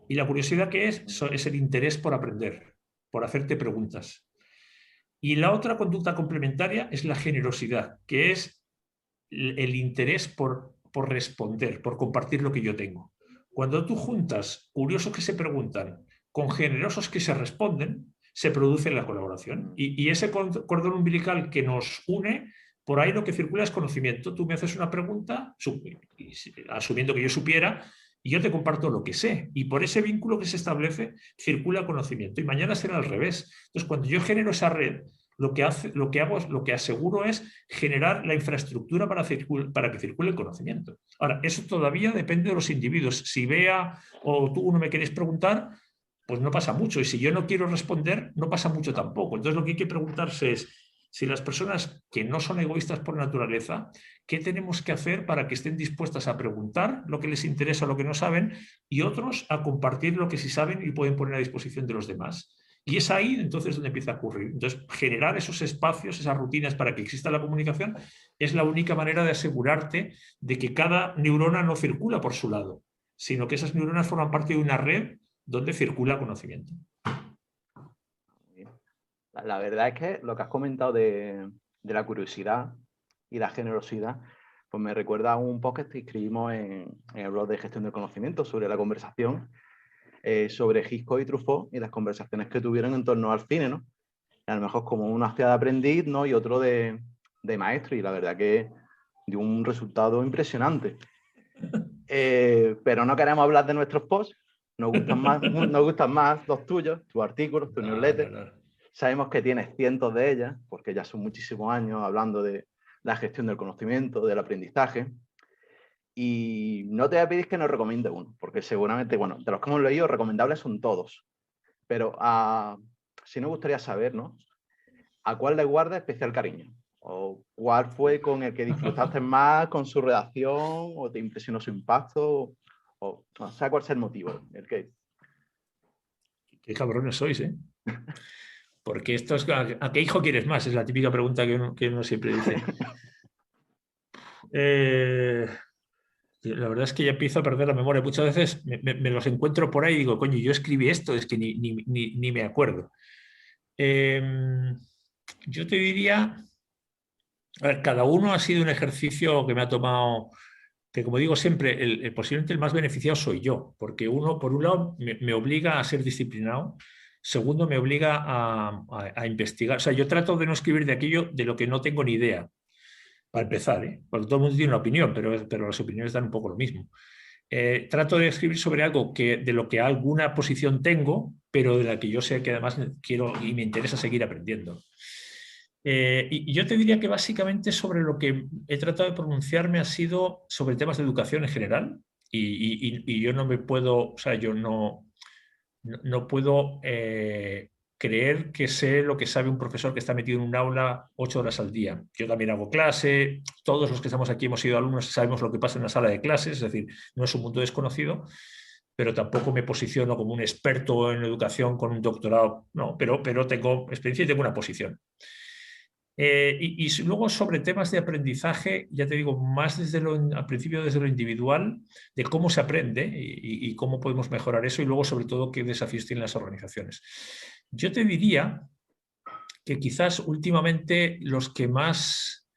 ¿Y la curiosidad qué es? Es el interés por aprender, por hacerte preguntas. Y la otra conducta complementaria es la generosidad, que es el interés por responder, por compartir lo que yo tengo. Cuando tú juntas curiosos que se preguntan con generosos que se responden, se produce la colaboración. Y ese cordón umbilical que nos une, por ahí lo que circula es conocimiento. Tú me haces una pregunta, asumiendo que yo supiera, y yo te comparto lo que sé. Y por ese vínculo que se establece, circula conocimiento. Y mañana será al revés. Entonces, cuando yo genero esa red, lo que aseguro es generar la infraestructura para que circule el conocimiento. Ahora, eso todavía depende de los individuos. Si Bea o tú no me queréis preguntar, pues no pasa mucho. Y si yo no quiero responder, no pasa mucho tampoco. Entonces, lo que hay que preguntarse es, si las personas que no son egoístas por naturaleza, ¿qué tenemos que hacer para que estén dispuestas a preguntar lo que les interesa, lo que no saben, y otros a compartir lo que sí saben y pueden poner a disposición de los demás? Y es ahí entonces donde empieza a ocurrir. Entonces, generar esos espacios, esas rutinas para que exista la comunicación, es la única manera de asegurarte de que cada neurona no circula por su lado, sino que esas neuronas forman parte de una red donde circula conocimiento. La verdad es que lo que has comentado de la curiosidad y la generosidad, pues me recuerda a un podcast que escribimos en el blog de gestión del conocimiento sobre la conversación, sobre Hitchcock y Truffaut y las conversaciones que tuvieron en torno al cine, ¿no? Y a lo mejor como una hacía de aprendiz, ¿no? Y otro de maestro, y la verdad que dio un resultado impresionante. Pero no queremos hablar de nuestros posts, nos gustan más los tuyos, tus artículos, tus newsletters. Sabemos que tienes cientos de ellas, porque ya son muchísimos años hablando de la gestión del conocimiento, del aprendizaje. Y no te voy a pedir que nos recomiende uno, porque seguramente, bueno, de los que hemos leído, recomendables son todos. Pero sí nos gustaría saber, ¿no? ¿A cuál le guarda especial cariño? ¿O cuál fue con el que disfrutaste más con su redacción? ¿O te impresionó su impacto? O sea, ¿cuál es el motivo? Qué cabrones sois, ¿eh? Porque esto es, ¿a qué hijo quieres más? Es la típica pregunta que uno siempre dice. La verdad es que ya empiezo a perder la memoria. Muchas veces me los encuentro por ahí y digo, coño, yo escribí esto, es que ni me acuerdo. Yo te diría, a ver, cada uno ha sido un ejercicio que me ha tomado, que como digo siempre, posiblemente el más beneficiado soy yo, porque uno, por un lado, me obliga a ser disciplinado. Segundo, me obliga a investigar. O sea, yo trato de no escribir de aquello de lo que no tengo ni idea, para empezar, ¿eh? Porque todo el mundo tiene una opinión, pero las opiniones dan un poco lo mismo. Trato de escribir sobre algo de lo que alguna posición tengo, pero de la que yo sé que además quiero y me interesa seguir aprendiendo. Y yo te diría que básicamente sobre lo que he tratado de pronunciarme ha sido sobre temas de educación en general, y yo no me puedo, o sea, yo no puedo creer que sé lo que sabe un profesor que está metido en un aula 8 horas al día. Yo también hago clase, todos los que estamos aquí hemos sido alumnos, sabemos lo que pasa en la sala de clases, es decir, no es un mundo desconocido, pero tampoco me posiciono como un experto en educación con un doctorado, no, pero tengo experiencia y tengo una posición. Y luego sobre temas de aprendizaje, ya te digo, más al principio desde lo individual, de cómo se aprende y cómo podemos mejorar eso, y luego sobre todo qué desafíos tienen las organizaciones. Yo te diría que quizás últimamente los que más...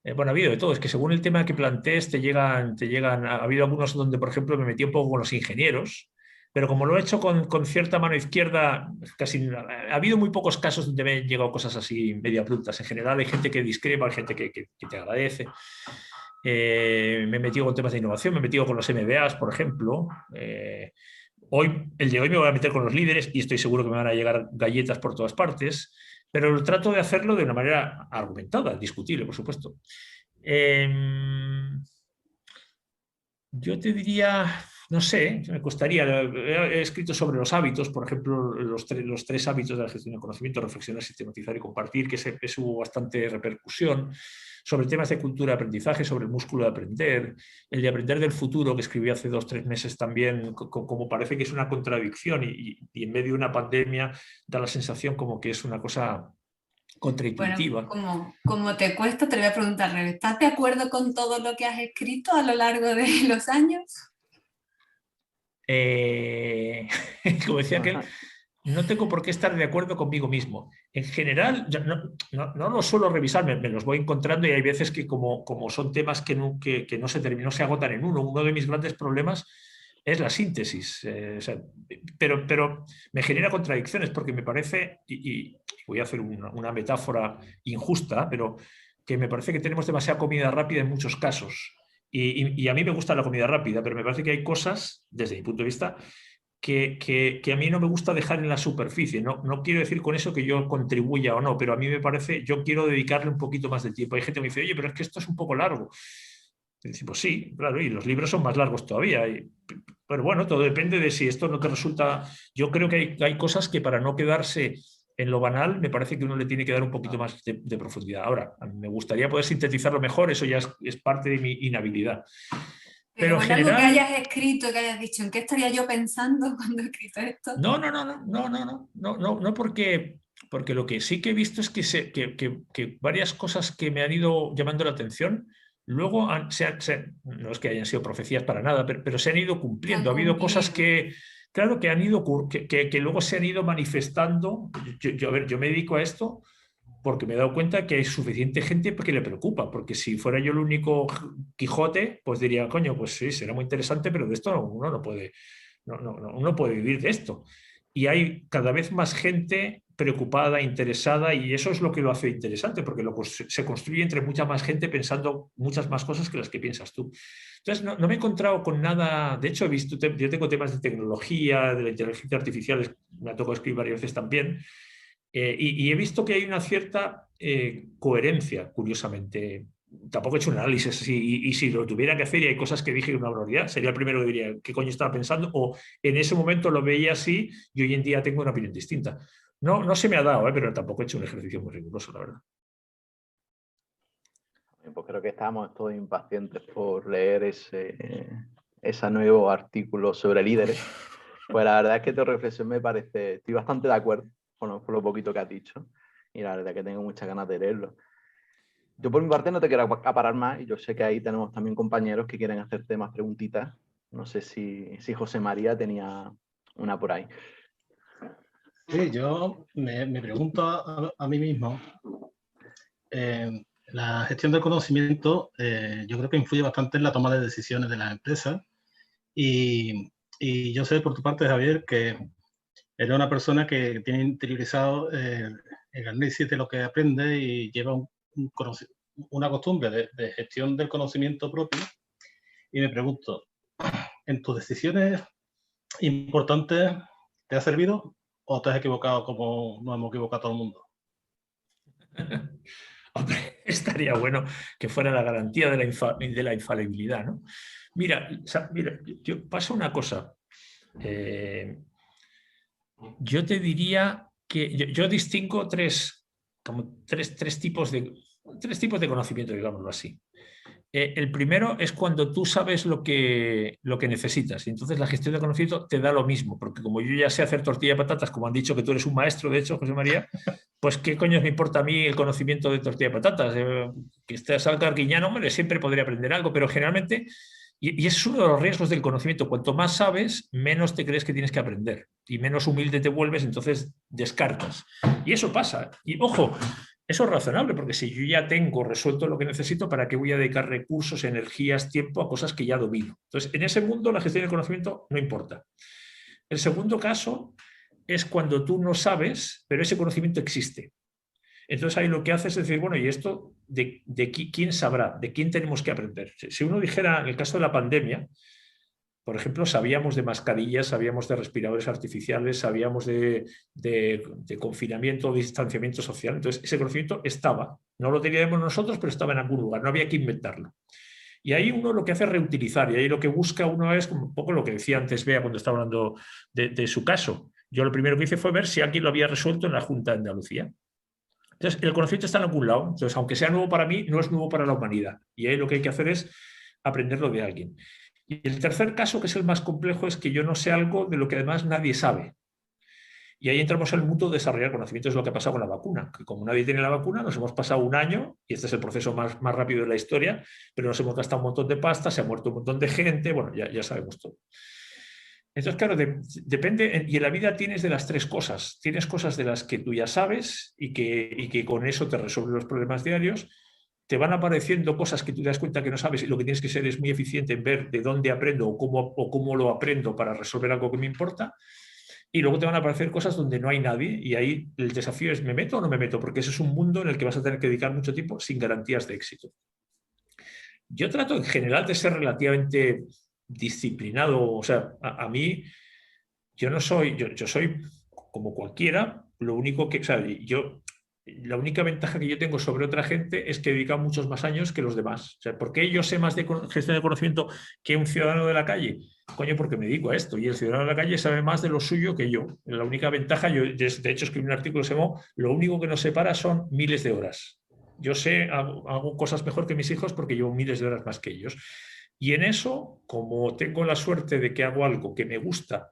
bueno, ha habido de todo, es que según el tema que plantees te llegan, ha habido algunos donde, por ejemplo, me metí un poco con los ingenieros, pero como lo he hecho con cierta mano izquierda, casi ha habido muy pocos casos donde me han llegado cosas así media brutas. En general hay gente que discrepa, hay gente que te agradece. Me he metido con temas de innovación, me he metido con los MBAs, por ejemplo. El de hoy me voy a meter con los líderes y estoy seguro que me van a llegar galletas por todas partes, pero trato de hacerlo de una manera argumentada, discutible, por supuesto. Yo te diría... No sé, me costaría. He escrito sobre los hábitos, por ejemplo, los tres hábitos de la gestión del conocimiento: reflexionar, sistematizar y compartir, que hubo bastante repercusión. Sobre temas de cultura de aprendizaje, sobre el músculo de aprender, el de aprender del futuro, que escribí hace 2 o 3 meses también, como parece que es una contradicción y en medio de una pandemia da la sensación como que es una cosa contraintuitiva. Bueno, como te cuesta, te voy a preguntar, ¿estás de acuerdo con todo lo que has escrito a lo largo de los años? Como decía aquel, no tengo por qué estar de acuerdo conmigo mismo. En general, no lo suelo revisar, me los voy encontrando, y hay veces que como son temas que no se agotan en uno. Uno de mis grandes problemas es la síntesis. O sea, pero me genera contradicciones porque me parece, y voy a hacer una metáfora injusta, pero que me parece que tenemos demasiada comida rápida en muchos casos. Y a mí me gusta la comida rápida, pero me parece que hay cosas, desde mi punto de vista, que a mí no me gusta dejar en la superficie. No quiero decir con eso que yo contribuya o no, pero a mí me parece, yo quiero dedicarle un poquito más de tiempo. Hay gente que me dice, oye, pero es que esto es un poco largo. Y dice, pues sí, claro, y los libros son más largos todavía. Pero bueno, todo depende de si esto no te resulta... Yo creo que hay cosas que para no quedarse en lo banal, me parece que uno le tiene que dar un poquito más de profundidad. Ahora, a mí me gustaría poder sintetizarlo mejor, eso ya es parte de mi inhabilidad. Pero en en algo que general... hayas escrito, que hayas dicho, ¿en qué estaría yo pensando cuando he escrito esto? No, porque lo que sí que he visto es que varias cosas que me han ido llamando la atención, luego no es que hayan sido profecías para nada, pero se han ido Se han cumpliendo. Ha habido cosas cumplido. que, claro, que han ido, que luego se han ido manifestando. A ver, yo me dedico a esto porque me he dado cuenta que hay suficiente gente que le preocupa, porque si fuera yo el único Quijote, pues diría, coño, pues sí, será muy interesante, pero de esto uno no puede, uno puede vivir de esto. Y hay cada vez más gente preocupada, interesada, y eso es lo que lo hace interesante, porque se construye entre mucha más gente pensando muchas más cosas que las que piensas tú. Entonces, no me he encontrado con nada, de hecho, yo tengo temas de tecnología, de la inteligencia artificial, me ha tocado escribir varias veces también, y he visto que hay una cierta coherencia, curiosamente. Tampoco he hecho un análisis así, y si lo tuviera que hacer y hay cosas que dije una barbaridad, sería el primero que diría, ¿qué coño estaba pensando? O en ese momento lo veía así y hoy en día tengo una opinión distinta. No se me ha dado, pero tampoco he hecho un ejercicio muy riguroso, la verdad. Pues creo que estamos todos impacientes por leer ese nuevo artículo sobre líderes. Pues la verdad es que tu reflexión me parece, estoy bastante de acuerdo por lo poquito que has dicho, y la verdad es que tengo muchas ganas de leerlo. Yo por mi parte no te quiero acaparar más, y yo sé que ahí tenemos también compañeros que quieren hacerte más preguntitas. No sé si José María tenía una por ahí. Sí, yo me pregunto a mí mismo, la gestión del conocimiento yo creo que influye bastante en la toma de decisiones de las empresas, y yo sé por tu parte, Javier, que eres una persona que tiene interiorizado el análisis de lo que aprende y lleva una costumbre de gestión del conocimiento propio, y me pregunto, ¿en tus decisiones importantes te ha servido o te has equivocado como nos hemos equivocado todo el mundo? Hombre, estaría bueno que fuera la garantía de la infalibilidad, ¿no? Mira, yo paso una cosa. Yo te diría que yo distingo tres tipos de conocimiento, digámoslo así. El primero es cuando tú sabes lo que necesitas, y entonces la gestión de conocimiento te da lo mismo, porque como yo ya sé hacer tortilla de patatas, como han dicho que tú eres un maestro, de hecho, José María, pues qué coño me importa a mí el conocimiento de tortilla de patatas. Que estés al carguiñano, hombre, siempre podría aprender algo, pero generalmente, y ese es uno de los riesgos del conocimiento, cuanto más sabes, menos te crees que tienes que aprender, y menos humilde te vuelves, entonces descartas. Y eso pasa. Y ojo, eso es razonable, porque si yo ya tengo resuelto lo que necesito, ¿para qué voy a dedicar recursos, energías, tiempo a cosas que ya domino? Entonces, en ese mundo la gestión del conocimiento no importa. El segundo caso es cuando tú no sabes, pero ese conocimiento existe. Entonces ahí lo que haces es decir, bueno, ¿y esto de quién sabrá? ¿De quién tenemos que aprender? Si uno dijera, en el caso de la pandemia, por ejemplo, sabíamos de mascarillas, sabíamos de respiradores artificiales, sabíamos de confinamiento, distanciamiento social. Entonces, ese conocimiento estaba. No lo teníamos nosotros, pero estaba en algún lugar. No había que inventarlo. Y ahí uno lo que hace es reutilizar. Y ahí lo que busca uno es un poco lo que decía antes Bea cuando estaba hablando de su caso. Yo lo primero que hice fue ver si alguien lo había resuelto en la Junta de Andalucía. Entonces, el conocimiento está en algún lado. Entonces, aunque sea nuevo para mí, no es nuevo para la humanidad. Y ahí lo que hay que hacer es aprenderlo de alguien. Y el tercer caso, que es el más complejo, es que yo no sé algo de lo que además nadie sabe. Y ahí entramos al mundo de desarrollar conocimiento. Es lo que ha pasado con la vacuna, que como nadie tiene la vacuna, nos hemos pasado un año, y este es el proceso más rápido de la historia, pero nos hemos gastado un montón de pasta, se ha muerto un montón de gente, bueno, ya sabemos todo. Entonces, claro, depende, y en la vida tienes de las tres cosas. Tienes cosas de las que tú ya sabes y que con eso te resuelven los problemas diarios. te van apareciendo cosas que tú te das cuenta que no sabes y lo que tienes que ser es muy eficiente en ver de dónde aprendo o cómo lo aprendo para resolver algo que me importa. Y luego te van a aparecer cosas donde no hay nadie y ahí el desafío es ¿me meto o no me meto? Porque ese es un mundo en el que vas a tener que dedicar mucho tiempo sin garantías de éxito. Yo trato en general de ser relativamente disciplinado, o sea, a mí yo no soy, yo soy como cualquiera, lo único que, o sea, la única ventaja que yo tengo sobre otra gente es que he dedicado muchos más años que los demás. O sea, ¿por qué yo sé más de gestión de conocimiento que un ciudadano de la calle? Coño, porque me dedico a esto y el ciudadano de la calle sabe más de lo suyo que yo. La única ventaja, yo de hecho escribí un artículo que se llamó "Lo único que nos separa son miles de horas". Yo sé, hago cosas mejor que mis hijos porque llevo miles de horas más que ellos. Y en eso, como tengo la suerte de que hago algo que me gusta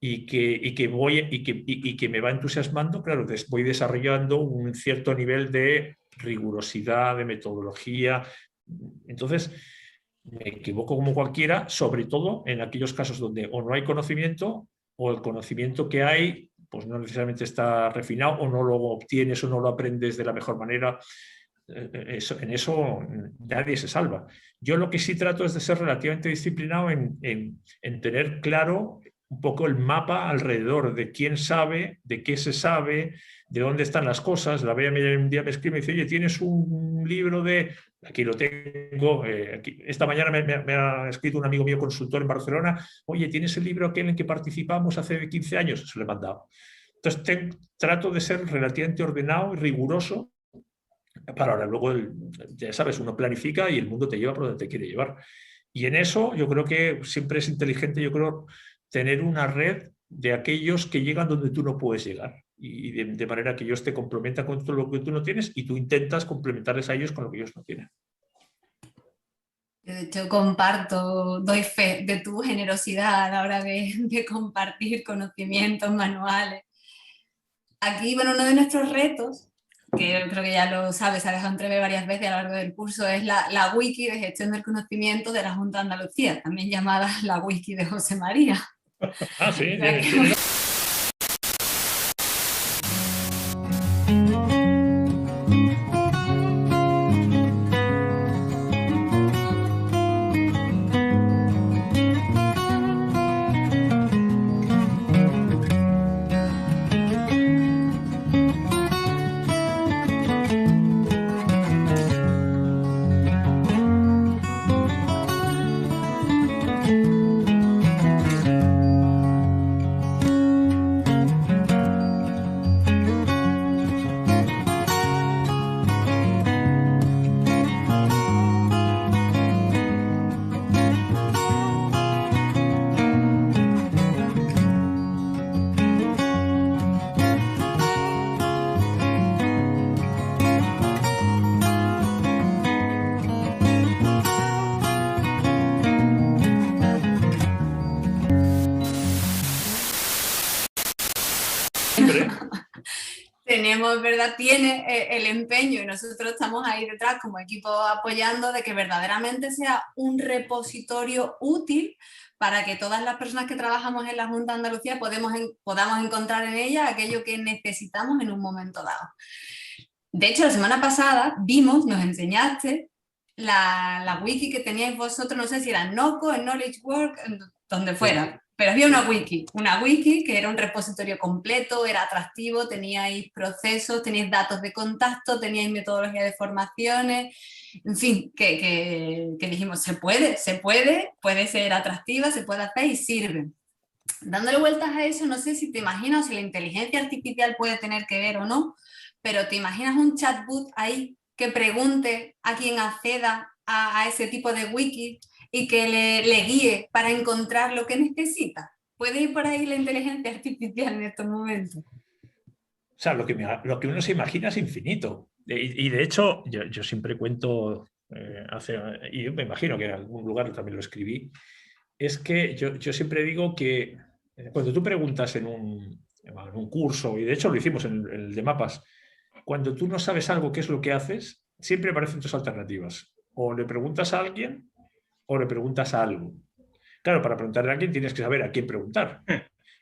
y que me va entusiasmando, claro, voy desarrollando un cierto nivel de rigurosidad, de metodología. Entonces, me equivoco como cualquiera, sobre todo en aquellos casos donde o no hay conocimiento o el conocimiento que hay pues no necesariamente está refinado o no lo obtienes o no lo aprendes de la mejor manera. En eso nadie se salva. Yo lo que sí trato es de ser relativamente disciplinado en tener claro un poco el mapa alrededor de quién sabe, de qué se sabe, de dónde están las cosas. La Bea un día me escribe y me dice, oye, ¿tienes un libro de...? Aquí lo tengo. Esta mañana me ha escrito un amigo mío consultor en Barcelona, oye, ¿tienes el libro aquel en que participamos hace 15 años? Se lo he mandado. Entonces trato de ser relativamente ordenado y riguroso para ahora. Luego, ya sabes, uno planifica y el mundo te lleva por donde te quiere llevar. Y en eso yo creo que siempre es inteligente, yo creo, tener una red de aquellos que llegan donde tú no puedes llegar. Y de manera que ellos te complementan con todo lo que tú no tienes y tú intentas complementarles a ellos con lo que ellos no tienen. De hecho, comparto, doy fe de tu generosidad a la hora de compartir conocimientos, manuales. Aquí, bueno, uno de nuestros retos, que creo que ya lo sabes, se ha dejado entrever varias veces a lo largo del curso, es la wiki de gestión del conocimiento de la Junta de Andalucía, también llamada la wiki de José María. Ah, sí, O sea, tiene. Tenemos, ¿verdad? Tiene el empeño y nosotros estamos ahí detrás como equipo apoyando de que verdaderamente sea un repositorio útil para que todas las personas que trabajamos en la Junta de Andalucía podamos encontrar en ella aquello que necesitamos en un momento dado. De hecho, la semana pasada nos enseñaste la wiki que teníais vosotros, no sé si era en Noco, en Knowledge Work, donde fuera. Pero había una wiki que era un repositorio completo, era atractivo, teníais procesos, teníais datos de contacto, teníais metodología de formaciones, en fin, que dijimos, puede ser atractiva, se puede hacer y sirve. Dándole vueltas a eso, no sé si te imaginas, si la inteligencia artificial puede tener que ver o no, pero te imaginas un chatbot ahí que pregunte a quien acceda a ese tipo de wiki y que le guíe para encontrar lo que necesita. ¿Puede ir por ahí la inteligencia artificial en estos momentos? O sea, lo que uno se imagina es infinito. Y de hecho, yo siempre cuento, y yo me imagino que en algún lugar también lo escribí, es que yo siempre digo que cuando tú preguntas en un curso, y de hecho lo hicimos en el de mapas, cuando tú no sabes algo, qué es lo que haces, siempre aparecen dos alternativas. O le preguntas a alguien o le preguntas a algo. Claro, para preguntarle a alguien tienes que saber a quién preguntar.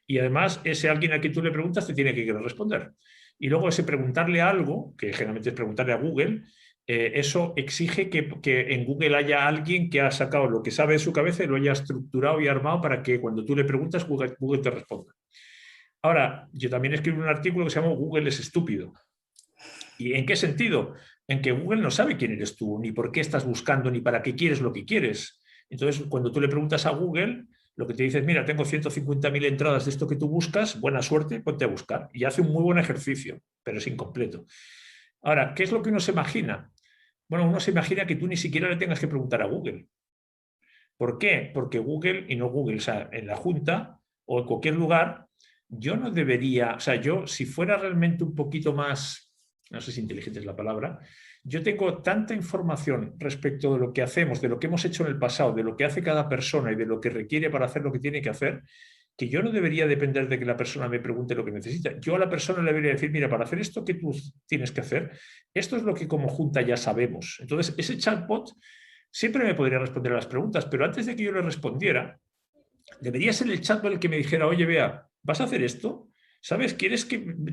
Y además, ese alguien a quien tú le preguntas te tiene que querer responder. Y luego ese preguntarle a algo, que generalmente es preguntarle a Google, eso exige que en Google haya alguien que ha sacado lo que sabe de su cabeza y lo haya estructurado y armado para que cuando tú le preguntas, Google te responda. Ahora, yo también escribí un artículo que se llama Google es estúpido. ¿Y en qué sentido? En que Google no sabe quién eres tú, ni por qué estás buscando, ni para qué quieres lo que quieres. Entonces, cuando tú le preguntas a Google, lo que te dice es, mira, tengo 150.000 entradas de esto que tú buscas, buena suerte, ponte a buscar. Y hace un muy buen ejercicio, pero es incompleto. Ahora, ¿qué es lo que uno se imagina? Bueno, uno se imagina que tú ni siquiera le tengas que preguntar a Google. ¿Por qué? Porque Google, y no Google, o sea, en la Junta o en cualquier lugar, yo no debería, o sea, yo si fuera realmente un poquito más, no sé si inteligente es la palabra, yo tengo tanta información respecto de lo que hacemos, de lo que hemos hecho en el pasado, de lo que hace cada persona y de lo que requiere para hacer lo que tiene que hacer, que yo no debería depender de que la persona me pregunte lo que necesita. Yo a la persona le debería decir, mira, para hacer esto que tú tienes que hacer, esto es lo que como Junta ya sabemos. Entonces, ese chatbot siempre me podría responder a las preguntas, pero antes de que yo le respondiera, debería ser el chatbot el que me dijera, oye, Bea, ¿vas a hacer esto? ¿Sabes? ¿Quieres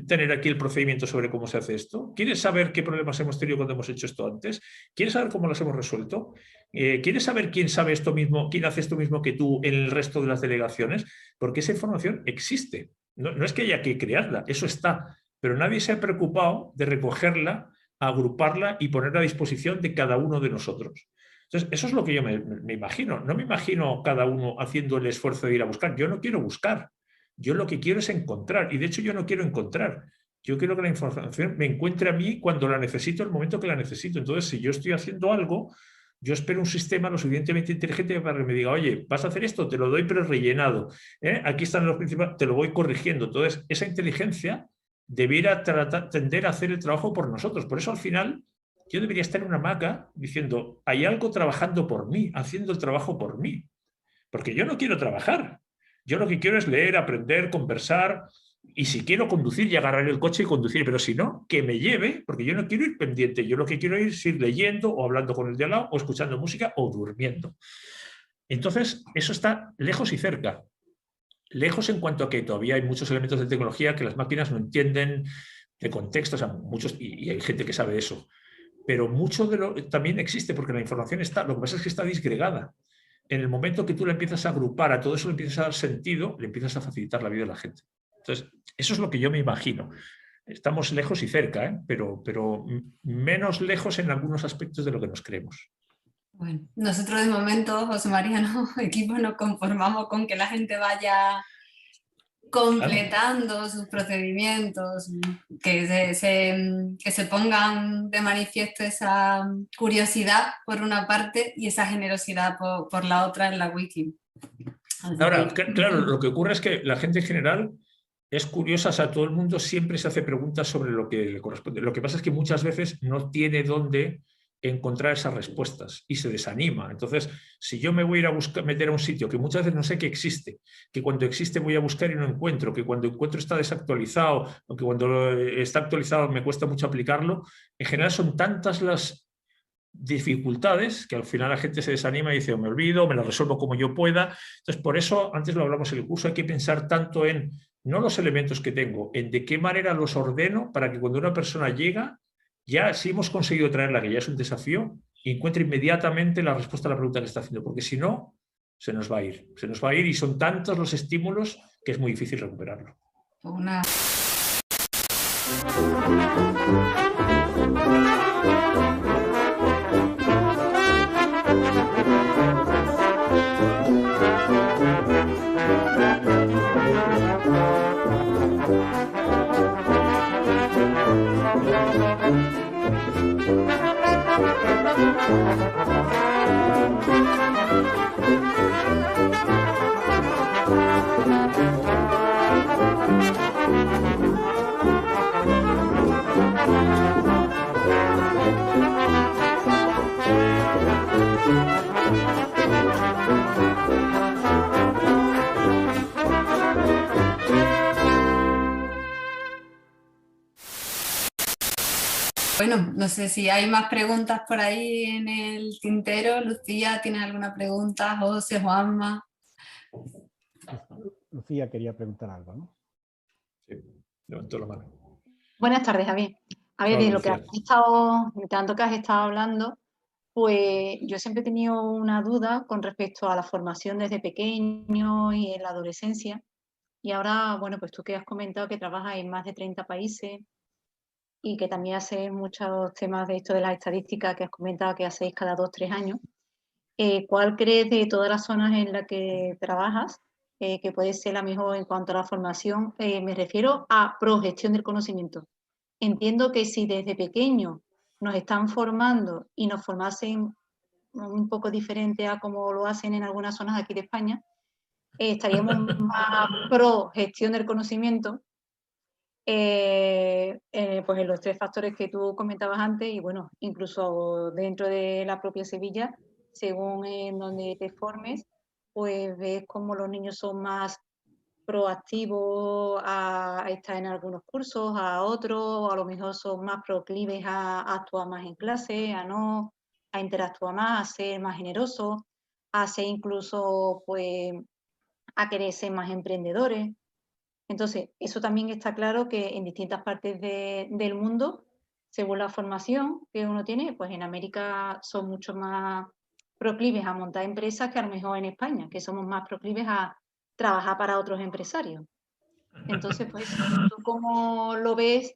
tener aquí el procedimiento sobre cómo se hace esto? ¿Quieres saber qué problemas hemos tenido cuando hemos hecho esto antes? ¿Quieres saber cómo los hemos resuelto? ¿Quieres saber quién sabe esto mismo, quién hace esto mismo que tú en el resto de las delegaciones? Porque esa información existe. No es que haya que crearla, eso está. Pero nadie se ha preocupado de recogerla, agruparla y ponerla a disposición de cada uno de nosotros. Entonces, eso es lo que yo me imagino. No me imagino cada uno haciendo el esfuerzo de ir a buscar. Yo no quiero buscar. Yo lo que quiero es encontrar. Y de hecho yo no quiero encontrar. Yo quiero que la información me encuentre a mí cuando la necesito, el momento que la necesito. Entonces, si yo estoy haciendo algo, yo espero un sistema lo suficientemente inteligente para que me diga, oye, vas a hacer esto, te lo doy pero rellenado. Aquí están los principales, te lo voy corrigiendo. Entonces, esa inteligencia debiera tender a hacer el trabajo por nosotros. Por eso, al final, yo debería estar en una hamaca diciendo, hay algo trabajando por mí, haciendo el trabajo por mí. Porque yo no quiero trabajar. Yo lo que quiero es leer, aprender, conversar, y si quiero conducir y agarrar el coche y conducir, pero si no, que me lleve, porque yo no quiero ir pendiente, yo lo que quiero es ir leyendo o hablando con el de al lado o escuchando música o durmiendo. Entonces, eso está lejos y cerca. Lejos en cuanto a que todavía hay muchos elementos de tecnología que las máquinas no entienden de contexto, o sea, muchos, y hay gente que sabe eso. Pero mucho de lo también existe porque la información está, lo que pasa es que está disgregada. En el momento que tú le empiezas a agrupar, a todo eso le empiezas a dar sentido, le empiezas a facilitar la vida a la gente. Entonces, eso es lo que yo me imagino. Estamos lejos y cerca, pero menos lejos en algunos aspectos de lo que nos creemos. Bueno, nosotros de momento, José María, equipo, nos conformamos con que la gente vaya completando sus procedimientos, que se pongan de manifiesto esa curiosidad por una parte y esa generosidad por la otra en la wiki. Ahora, claro, lo que ocurre es que la gente en general es curiosa, o sea, todo el mundo siempre se hace preguntas sobre lo que le corresponde. Lo que pasa es que muchas veces no tiene dónde encontrar esas respuestas y se desanima. Entonces, si yo me voy a ir a meter a un sitio que muchas veces no sé que existe, que cuando existe voy a buscar y no encuentro, que cuando encuentro está desactualizado, o que cuando está actualizado me cuesta mucho aplicarlo, en general son tantas las dificultades que al final la gente se desanima y dice, o me olvido, me lo resuelvo como yo pueda. Entonces, por eso, antes lo hablamos en el curso, hay que pensar tanto en, no los elementos que tengo, en de qué manera los ordeno para que cuando una persona llega, ya si hemos conseguido traerla, que ya es un desafío, encuentre inmediatamente la respuesta a la pregunta que está haciendo, porque si no, se nos va a ir. Se nos va a ir y son tantos los estímulos que es muy difícil recuperarlo. Bueno, no sé si hay más preguntas por ahí en el tintero. Lucía, ¿tienes alguna pregunta? José, Juanma. Lucía quería preguntar algo, ¿no? Sí, levantó la mano. Buenas tardes, Javier. A ver, Claro, de lo que has Lucía. estado, de tanto que has estado hablando, pues yo siempre he tenido una duda con respecto a la formación desde pequeño y en la adolescencia. Y ahora, bueno, pues tú que has comentado que trabajas en más de 30 países y que también haces muchos temas de esto de las estadísticas que has comentado que hacéis cada 2 o 3 años, ¿cuál crees de todas las zonas en las que trabajas que puede ser la mejor en cuanto a la formación? Me refiero a progestión del conocimiento. Entiendo que si desde pequeño nos están formando y nos formasen un poco diferente a como lo hacen en algunas zonas de aquí de España, estaríamos más pro gestión del conocimiento, pues en los 3 factores que tú comentabas antes y bueno, incluso dentro de la propia Sevilla, según en donde te formes, pues ves como los niños son más proactivos a estar en algunos cursos, a otros, o a lo mejor son más proclives a actuar más en clase, a interactuar más, a ser más generosos, a ser incluso, pues, a querer ser más emprendedores. Entonces, eso también está claro que en distintas partes del mundo, según la formación que uno tiene, pues en América son mucho más proclives a montar empresas que a lo mejor en España, que somos más proclives a trabajar para otros empresarios. Entonces, pues, ¿tú cómo lo ves?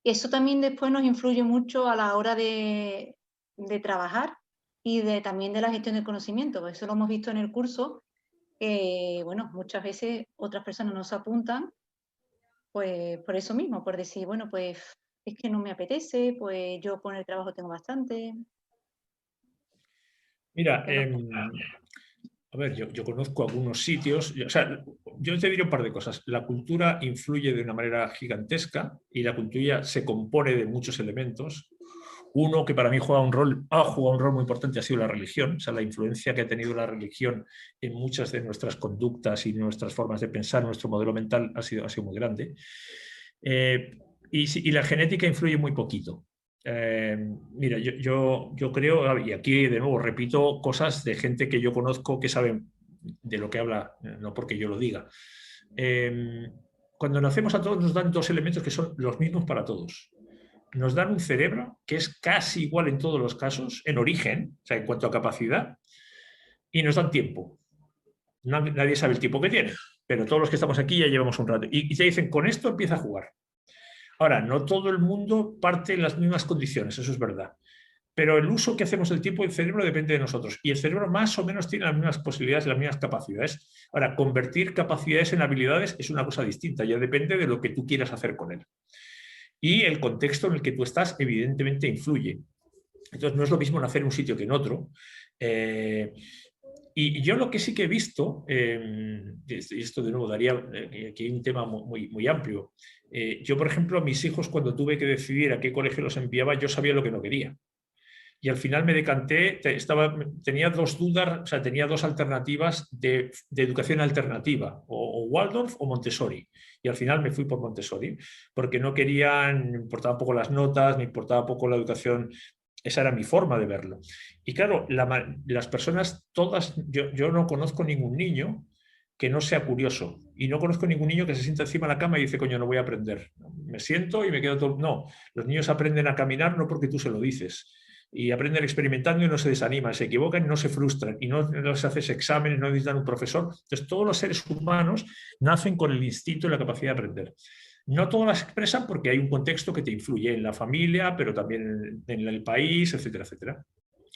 Eso también después nos influye mucho a la hora de trabajar y también de la gestión del conocimiento. Pues eso lo hemos visto en el curso, que, bueno, muchas veces otras personas nos apuntan, pues por eso mismo, por decir, bueno, pues es que no me apetece, pues yo con el trabajo tengo bastante. Mira, ¿Qué nos- a ver, yo conozco algunos sitios, o sea, yo te diré un par de cosas. La cultura influye de una manera gigantesca y la cultura se compone de muchos elementos. Uno que para mí ha jugado un rol muy importante ha sido la religión, o sea, la influencia que ha tenido la religión en muchas de nuestras conductas y nuestras formas de pensar, nuestro modelo mental ha sido muy grande. Y la genética influye muy poquito. Mira, yo creo, y aquí de nuevo repito cosas de gente que yo conozco que saben de lo que habla, no porque yo lo diga. Cuando nacemos a todos nos dan 2 elementos que son los mismos para todos. Nos dan un cerebro que es casi igual en todos los casos, en origen, o sea, en cuanto a capacidad, y nos dan tiempo. Nadie sabe el tiempo que tiene, pero todos los que estamos aquí ya llevamos un rato. Y te dicen, con esto empieza a jugar. Ahora, no todo el mundo parte en las mismas condiciones, eso es verdad. Pero el uso que hacemos del tiempo del cerebro depende de nosotros. Y el cerebro más o menos tiene las mismas posibilidades, las mismas capacidades. Ahora, convertir capacidades en habilidades es una cosa distinta, ya depende de lo que tú quieras hacer con él. Y el contexto en el que tú estás, evidentemente, influye. Entonces, no es lo mismo nacer en un sitio que en otro. Y yo lo que sí que he visto, y esto de nuevo daría aquí hay un tema muy amplio. Yo, por ejemplo, a mis hijos, cuando tuve que decidir a qué colegio los enviaba, yo sabía lo que no quería. Y al final me decanté, tenía 2 dudas, o sea, tenía 2 alternativas de educación alternativa, o Waldorf o Montessori. Y al final me fui por Montessori, porque no querían, me importaban poco las notas, me importaba poco la educación. Esa era mi forma de verlo. Y claro, las personas todas, yo no conozco ningún niño que no sea curioso. Y no conozco ningún niño que se sienta encima de la cama y dice, coño, no voy a aprender. Me siento y me quedo todo... No, los niños aprenden a caminar no porque tú se lo dices. Y aprenden experimentando y no se desaniman, se equivocan y no se frustran. Y no se hace exámenes, no necesitan un profesor. Entonces, todos los seres humanos nacen con el instinto y la capacidad de aprender. No todas las expresan porque hay un contexto que te influye en la familia, pero también en el país, etcétera, etcétera.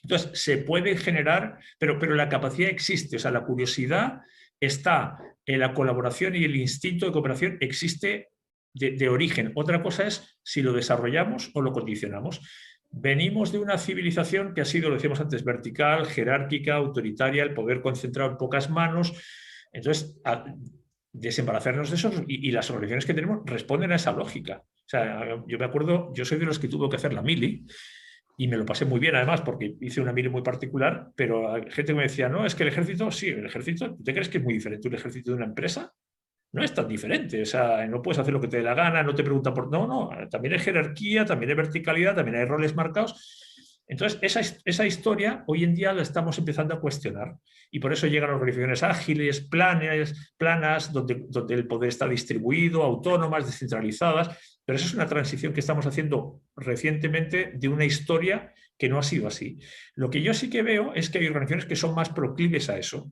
Entonces, se puede generar, pero la capacidad existe, o sea, la curiosidad está, en la colaboración y el instinto de cooperación existe de origen. Otra cosa es si lo desarrollamos o lo condicionamos. Venimos de una civilización que ha sido, lo decíamos antes, vertical, jerárquica, autoritaria, el poder concentrado en pocas manos. Entonces, desembarazarnos de eso y las organizaciones que tenemos responden a esa lógica. O sea, yo me acuerdo, yo soy de los que tuvo que hacer la mili y me lo pasé muy bien además porque hice una mili muy particular, pero hay gente que me decía, no, es que el ejército, sí, el ejército, ¿tú te crees que es muy diferente un ejército de una empresa? No es tan diferente, o sea, no puedes hacer lo que te dé la gana, no te preguntan por... No, también hay jerarquía, también hay verticalidad, también hay roles marcados. Entonces, esa historia hoy en día la estamos empezando a cuestionar y por eso llegan organizaciones ágiles, planas, donde el poder está distribuido, autónomas, descentralizadas, pero esa es una transición que estamos haciendo recientemente de una historia que no ha sido así. Lo que yo sí que veo es que hay organizaciones que son más proclives a eso,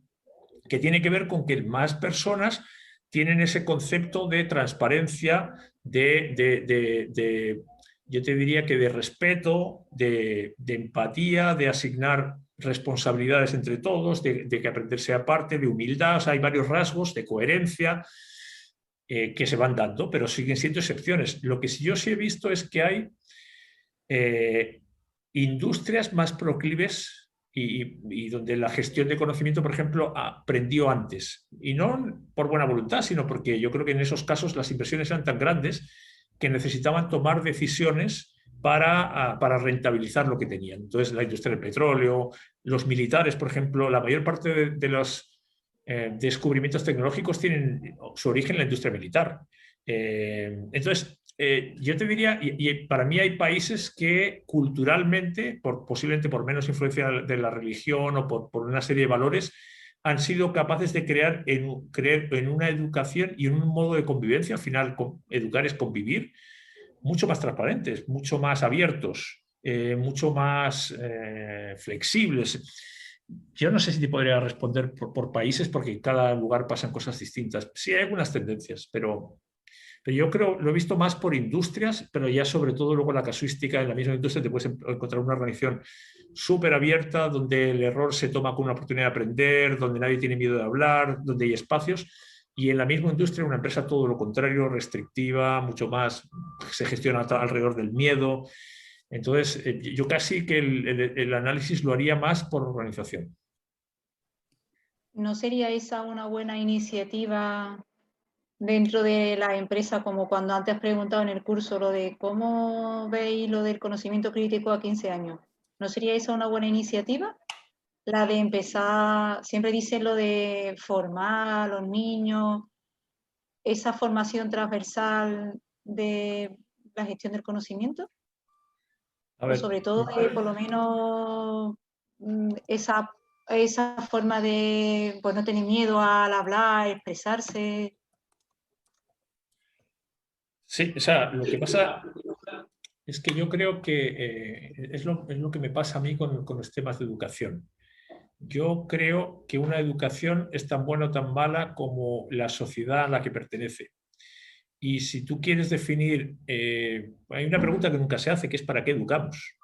que tiene que ver con que más personas tienen ese concepto de transparencia, yo te diría que de respeto, de empatía, de asignar responsabilidades entre todos, de que aprender sea parte, de humildad. O sea, hay varios rasgos de coherencia que se van dando, pero siguen siendo excepciones. Lo que yo sí he visto es que hay industrias más proclives y donde la gestión de conocimiento, por ejemplo, aprendió antes. Y no por buena voluntad, sino porque yo creo que en esos casos las inversiones eran tan grandes que necesitaban tomar decisiones para rentabilizar lo que tenían. Entonces, la industria del petróleo, los militares, por ejemplo, la mayor parte de los descubrimientos tecnológicos tienen su origen en la industria militar. Entonces, yo te diría, y para mí hay países que culturalmente, posiblemente por menos influencia de la religión o por una serie de valores, han sido capaces de creer en una educación y en un modo de convivencia. Al final, educar es convivir, mucho más transparentes, mucho más abiertos, mucho más flexibles. Yo no sé si te podría responder por países, porque en cada lugar pasan cosas distintas. Sí hay algunas tendencias, pero yo creo, lo he visto más por industrias, pero ya sobre todo luego la casuística. En la misma industria te puedes encontrar una organización súper abierta, donde el error se toma como una oportunidad de aprender, donde nadie tiene miedo de hablar, donde hay espacios. Y en la misma industria una empresa todo lo contrario, restrictiva, mucho más, se gestiona alrededor del miedo. Entonces, yo casi que el análisis lo haría más por organización. ¿No sería esa una buena iniciativa dentro de la empresa, como cuando antes has preguntado en el curso lo de cómo veis lo del conocimiento crítico a 15 años? ¿No sería esa una buena iniciativa? La de empezar, siempre dicen lo de formar a los niños, esa formación transversal de la gestión del conocimiento. A ver, o sobre todo por lo menos esa forma de pues, no tener miedo al hablar, expresarse. sí, o sea, lo que pasa es que yo creo que es lo que me pasa a mí con los temas de educación. Yo creo que una educación es tan buena o tan mala como la sociedad a la que pertenece. Y si tú quieres definir, hay una pregunta que nunca se hace, que es ¿para qué educamos?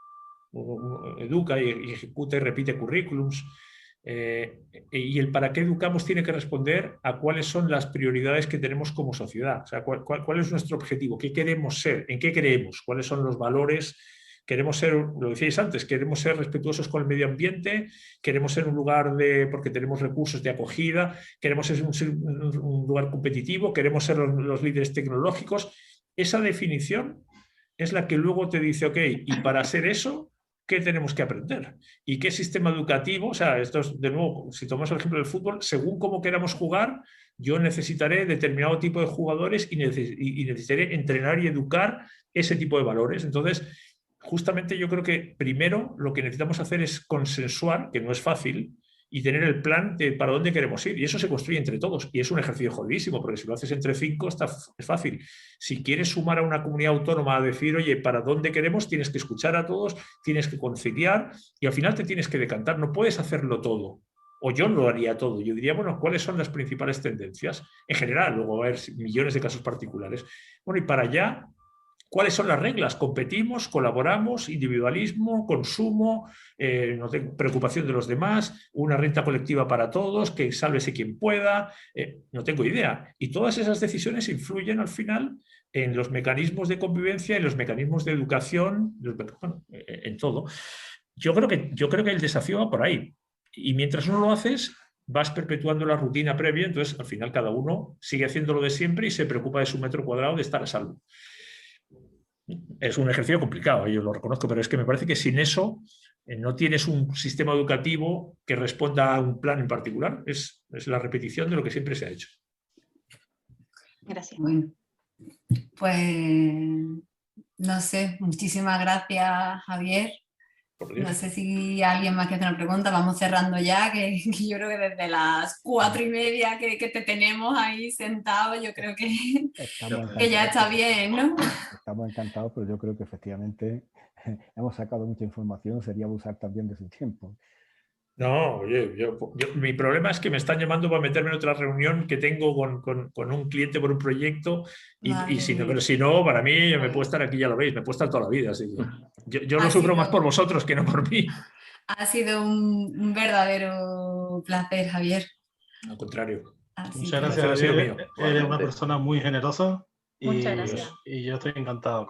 Educa y ejecuta y repite currículums. Y el para qué educamos tiene que responder a cuáles son las prioridades que tenemos como sociedad. O sea, cuál es nuestro objetivo, qué queremos ser, en qué creemos, cuáles son los valores. Queremos ser, lo decíais antes, queremos ser respetuosos con el medio ambiente, queremos ser un lugar porque tenemos recursos de acogida, queremos ser un lugar competitivo, queremos ser los líderes tecnológicos. Esa definición es la que luego te dice, ok, y para ser eso, ¿qué tenemos que aprender? ¿Y qué sistema educativo? O sea, esto es, de nuevo, si tomamos el ejemplo del fútbol, según cómo queramos jugar, yo necesitaré determinado tipo de jugadores y necesitaré entrenar y educar ese tipo de valores. Entonces, justamente yo creo que primero lo que necesitamos hacer es consensuar, que no es fácil, y tener el plan de para dónde queremos ir. Y eso se construye entre todos. Y es un ejercicio jodidísimo, porque si lo haces entre 5 es fácil. Si quieres sumar a una comunidad autónoma a decir, oye, ¿para dónde queremos? Tienes que escuchar a todos, tienes que conciliar y al final te tienes que decantar. No puedes hacerlo todo. O yo no lo haría todo. Yo diría, bueno, ¿cuáles son las principales tendencias? En general, luego va a haber millones de casos particulares. Bueno, y para allá, ¿cuáles son las reglas? Competimos, colaboramos, individualismo, consumo, no tengo preocupación de los demás, una renta colectiva para todos, que sálvese quien pueda, no tengo idea. Y todas esas decisiones influyen al final en los mecanismos de convivencia, en los mecanismos de educación, en todo. Yo creo que el desafío va por ahí. Y mientras no lo haces, vas perpetuando la rutina previa, entonces al final cada uno sigue haciendo lo de siempre y se preocupa de su metro cuadrado de estar a salvo. Es un ejercicio complicado, yo lo reconozco, pero es que me parece que sin eso no tienes un sistema educativo que responda a un plan en particular. Es la repetición de lo que siempre se ha hecho. Gracias. Bueno, pues no sé, muchísimas gracias, Javier, por Dios. No sé si alguien más quiere hacer una pregunta, vamos cerrando ya, que yo creo que desde las 4:30 que te tenemos ahí sentado, yo creo que ya está bien, ¿no? Estamos encantados, pero yo creo que efectivamente hemos sacado mucha información, sería abusar también de su tiempo. No, oye, mi problema es que me están llamando para meterme en otra reunión que tengo con un cliente por un proyecto y si no, pero si no, para mí yo me puedo estar aquí, ya lo veis, me puedo estar toda la vida. Así que yo lo sufro más por vosotros que no por mí. Ha sido un verdadero placer, Javier. Al contrario. Muchas gracias, Javier. Eres una persona muy generosa Muchas gracias. y yo estoy encantado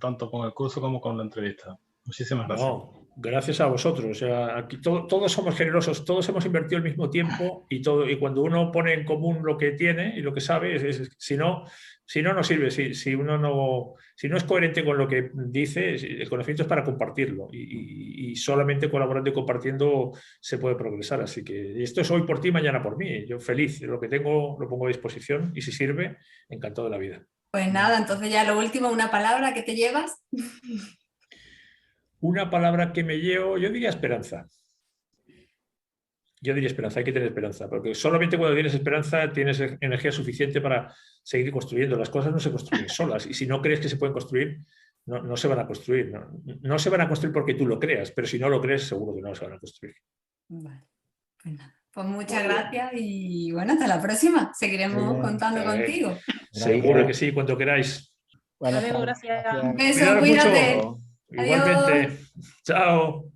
tanto con el curso como con la entrevista. Muchísimas gracias. No, gracias a vosotros. O sea, aquí todos somos generosos, todos hemos invertido el mismo tiempo y cuando uno pone en común lo que tiene y lo que sabe, si no sirve. Si uno no es coherente con lo que dice, el conocimiento es para compartirlo y solamente colaborando y compartiendo se puede progresar. Así que esto es hoy por ti, mañana por mí. Yo feliz, lo que tengo lo pongo a disposición y si sirve, encantado de la vida. Pues nada, entonces ya lo último, una palabra que te llevas. Una palabra que me llevo, yo diría esperanza. Yo diría esperanza, hay que tener esperanza, porque solamente cuando tienes esperanza tienes energía suficiente para seguir construyendo. Las cosas no se construyen solas y si no crees que se pueden construir, no se van a construir. No se van a construir porque tú lo creas, pero si no lo crees, seguro que no se van a construir. Vale, pues nada. Pues muchas gracias y bueno, hasta la próxima. Seguiremos contando contigo. Seguro que sí, cuando queráis. Bueno, gracias. Un beso, cuídate. Igualmente. Chao.